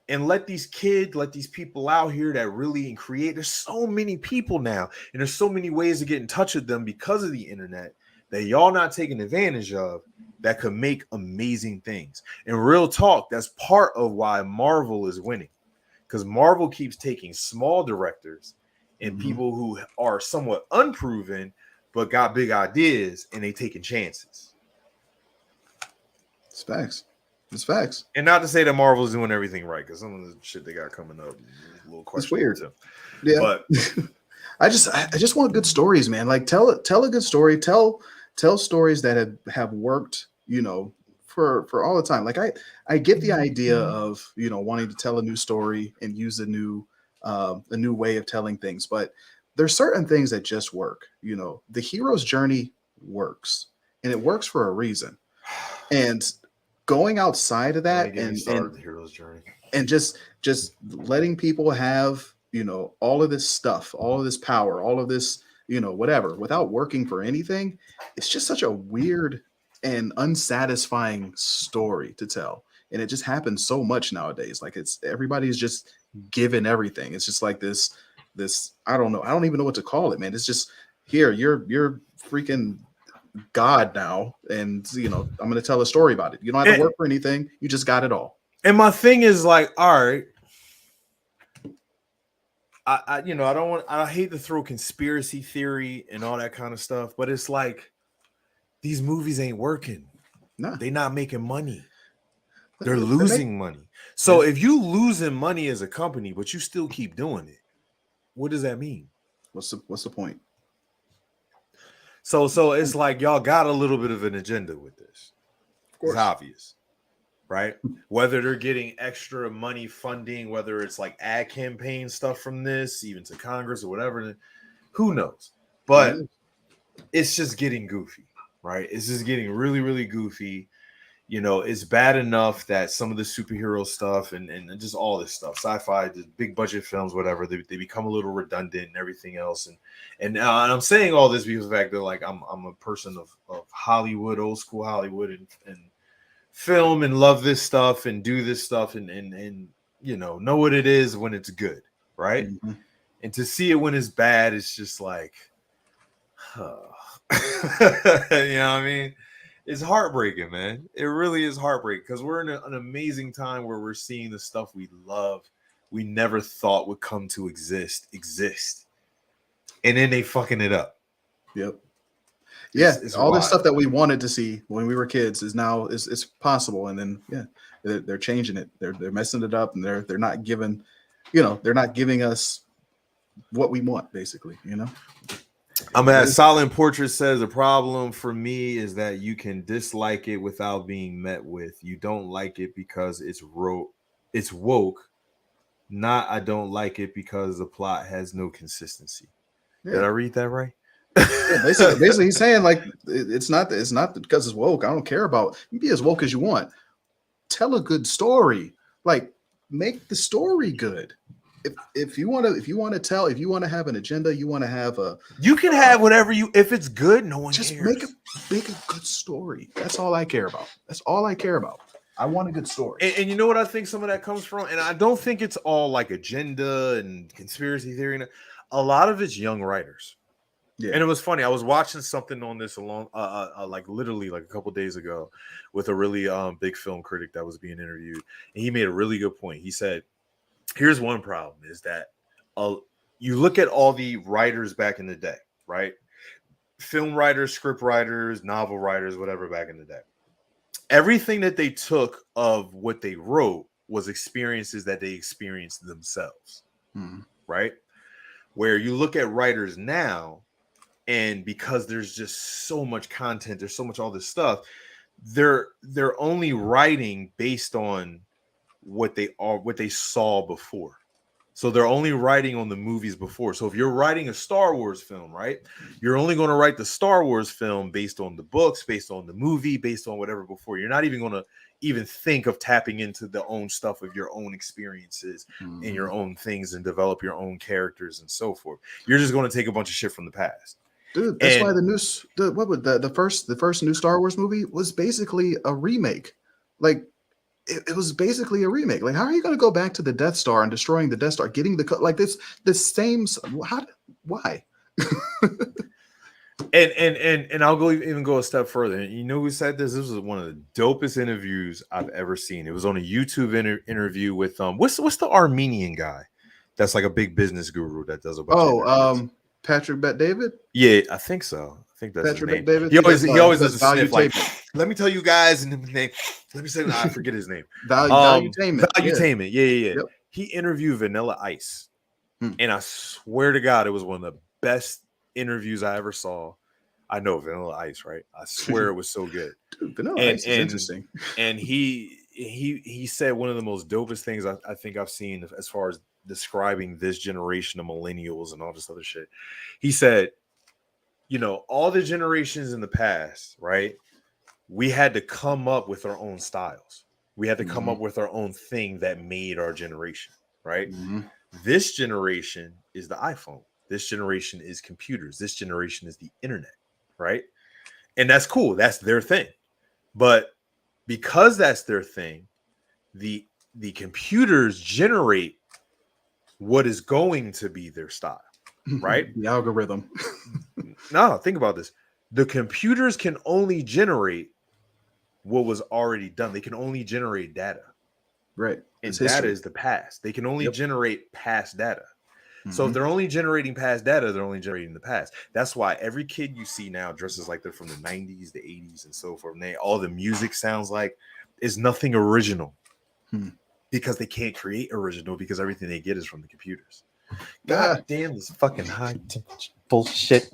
and let these people out here that really create. There's so many people now, and there's so many ways to get in touch with them because of the internet that y'all not taking advantage of that could make amazing things. And real talk, that's part of why Marvel is winning, because Marvel keeps taking small directors and people who are somewhat unproven but got big ideas, and they taking chances. It's facts. It's facts. And not to say that Marvel is doing everything right, because some of the shit they got coming up is a little questionable. It's weird. Yeah. But I just want good stories, man. Like tell a good story. Tell stories that have worked, for all the time. Like I get the idea of, wanting to tell a new story and use a new way of telling things, but there's certain things that just work. The hero's journey works, and it works for a reason. And going outside of that and the hero's journey and just letting people have, all of this stuff, all of this power, all of this, whatever, without working for anything, it's just such a weird and unsatisfying story to tell. And it just happens so much nowadays. Like everybody's just given everything. It's just like this, I don't know. I don't even know what to call it, man. It's just here, you're freaking God now. And, I'm going to tell a story about it. You don't have to work for anything. You just got it all. And my thing is like, all right, I hate to throw conspiracy theory and all that kind of stuff, but it's like, these movies ain't working. No, they're not making money. They're losing money. So if you losing money as a company, but you still keep doing it, what does that mean? What's the point? So it's like y'all got a little bit of an agenda with this. Of course. It's obvious, right? Whether they're getting extra money funding, whether it's like ad campaign stuff from this, even to Congress or whatever, who knows? But it's just getting goofy, right? It's just getting really, really goofy. It's bad enough that some of the superhero stuff and just all this stuff, sci-fi, the big budget films, whatever, they become a little redundant and everything else. And I'm saying all this because of the fact that like I'm a person of Hollywood, old school Hollywood, and film and love this stuff and do this stuff and know what it is when it's good, right? Mm-hmm. And to see it when it's bad, it's just like, you know what I mean? It's heartbreaking, man. It really is heartbreaking because we're in an amazing time where we're seeing the stuff we love, we never thought would come to exist, and then they fucking it up. Yep. Yeah, it's all wild. This stuff that we wanted to see when we were kids is now it's possible, and then they're changing it. They're messing it up, and they're not giving, they're not giving us what we want, basically. Silent Portrait says the problem for me is that you can dislike it without being met with. You don't like it because it's woke. Not I don't like it because the plot has no consistency. Yeah. Did I read that right? Yeah, basically, he's saying like it's not because it's woke. I don't care about you. Be as woke as you want. Tell a good story. Like make the story good. If you want to have an agenda, you want to have you can have whatever if it's good, no one just cares. Make a good story. That's all I care about. That's all I care about. I want a good story. And you know what I think some of that comes from? And I don't think it's all like agenda and conspiracy theory. A lot of it's young writers. Yeah. And it was funny. I was watching something on this literally like a couple days ago with a really big film critic that was being interviewed. And he made a really good point. He said, here's one problem is that you look at all the writers back in the day, right? Film writers, script writers, novel writers, whatever back in the day. Everything that they took of what they wrote was experiences that they experienced themselves, right? Where you look at writers now, and because there's just so much content, there's so much all this stuff, they're only writing based on what they saw before. So they're only writing on the movies before. So if you're writing a Star Wars film, right, you're only going to write the Star Wars film based on the books, based on the movie, based on whatever before. You're not even going to even think of tapping into the own stuff of your own experiences and your own things and develop your own characters and so forth. You're just going to take a bunch of shit from the past. Dude, that's why the first new Star Wars movie was basically a remake. Like it was basically a remake. Like, how are you going to go back to the Death Star and destroying the Death Star, getting the same? Why? and I'll even go a step further. You know who said this? This was one of the dopest interviews I've ever seen. It was on a YouTube interview with what's the Armenian guy that's like a big business guru that does a bunch of Patrick Bet-David? Yeah, I think so. I think that's Patrick his name. Bet-David. He always does a sniff like, let me tell you guys, and name. Let me say, I forget his name. Valuetainment. Yeah. Yep. He interviewed Vanilla Ice, and I swear to God, it was one of the best interviews I ever saw. I know Vanilla Ice, right? I swear it was so good. Dude, Vanilla Ice is interesting. And he said one of the most dopest things I think I've seen as far as describing this generation of millennials and all this other shit. He said, all the generations in the past, right? We had to come up with our own styles. We had to come up with our own thing that made our generation, right? This generation is the iPhone. This generation is computers. This generation is the internet, right? And that's cool. That's their thing. But because that's their thing, the computers generate what is going to be their style, right? The algorithm. No, think about this. The computers can only generate what was already done. They can only generate data. Right. And data is the past. They can only generate past data. So if they're only generating past data, they're only generating the past. That's why every kid you see now dresses like they're from the 90s, the 80s, and so forth. And all the music sounds like is nothing original. Because they can't create original because everything they get is from the computers. God damn this fucking high temperature bullshit.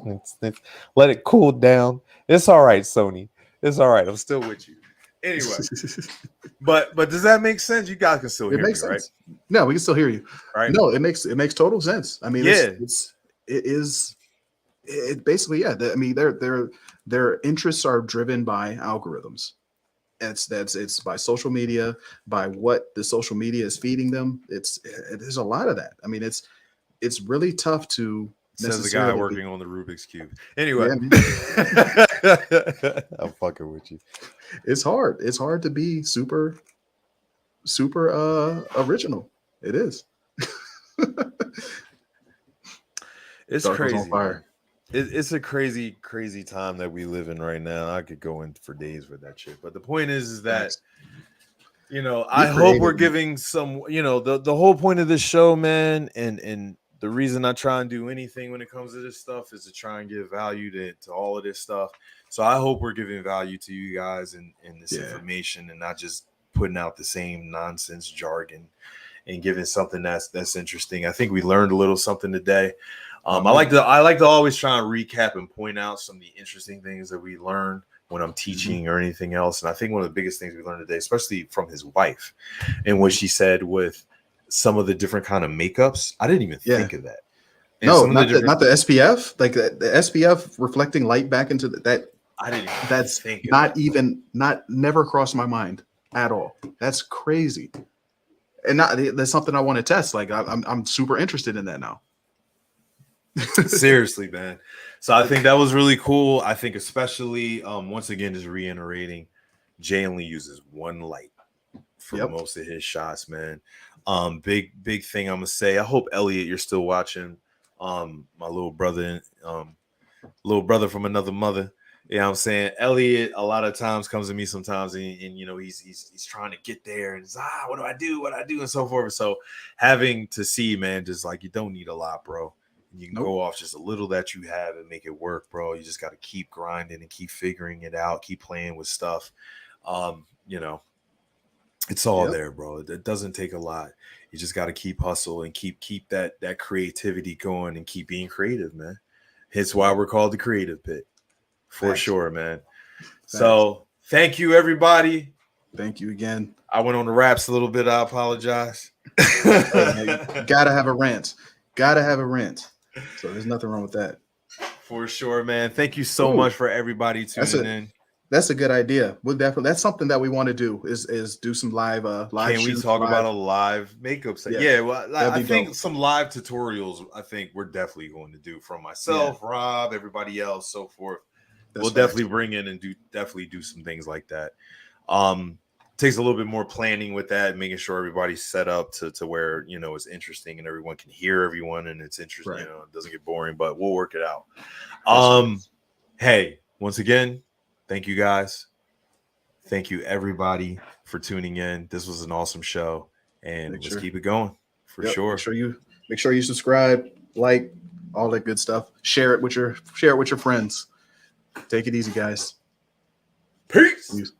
Let it cool down. It's all right, Sony. It's all right. I'm still with you. Anyway, but does that make sense? You guys can still hear me, right? No, we can still hear you. Right? No, it makes total sense. I mean, it basically, I mean, their interests are driven by algorithms. It's by social media, by what the social media is feeding them. There's a lot of that. I mean, it's really tough to. Says the guy working on the Rubik's Cube. Anyway, I'm fucking with you. It's hard. It's hard to be super original. It is. It's Dark was crazy, on fire. man. It's a crazy time that we live in right now. I could go in for days with that shit. But the point is that, you know, I hope we're giving some, you know, the whole point of this show, man, and the reason I try and do anything when it comes to this stuff is to try and give value to all of this stuff. So I hope we're giving value to you guys and this information and not just putting out the same nonsense jargon and giving something that's interesting. I think we learned a little something today. I like to always try and recap and point out some of the interesting things that we learned when I'm teaching or anything else. And I think one of the biggest things we learned today, especially from his wife and what she said with some of the different kind of makeups, I didn't even think of that. And no, not the SPF, like the SPF reflecting light back into that. I didn't even that's think never crossed my mind at all. That's crazy. And that's something I want to test. Like I'm super interested in that now. Seriously, man. So I think that was really cool. I think especially once again, just reiterating, Jay only uses one light for most of his shots, man. Big thing I'm gonna say. I hope Elliot, you're still watching. My little brother from another mother. You know what I'm saying? Elliot a lot of times comes to me sometimes and you know he's trying to get there and what do I do and so forth. So having to see, man, just like you don't need a lot, bro. You can go off just a little that you have and make it work, bro. You just got to keep grinding and keep figuring it out, keep playing with stuff. You know, it's all there, bro. It doesn't take a lot. You just got to keep hustle and keep that creativity going and keep being creative, man. It's why we're called the Cre8tive Pit. For sure, man. So thank you, everybody. Thank you again. I went on the raps a little bit. I apologize. Gotta have a rant. So there's nothing wrong with that. For sure, man. Thank you so much for everybody tuning in. That's a good idea. We'll definitely. That's something that we want to do. Is do some live. Can we talk about a live makeup set? Yeah. Well, I think some live tutorials. I think we're definitely going to do from myself, Rob, everybody else, so forth. We'll definitely bring in and do some things like that. Takes a little bit more planning with that, making sure everybody's set up to where, you know, it's interesting and everyone can hear everyone and it's interesting, you know, it doesn't get boring, but we'll work it out. Hey, once again, thank you guys. Thank you everybody for tuning in. This was an awesome show and let's keep it going for sure. Make sure you subscribe, like, all that good stuff. Share it with your friends. Take it easy, guys. Peace.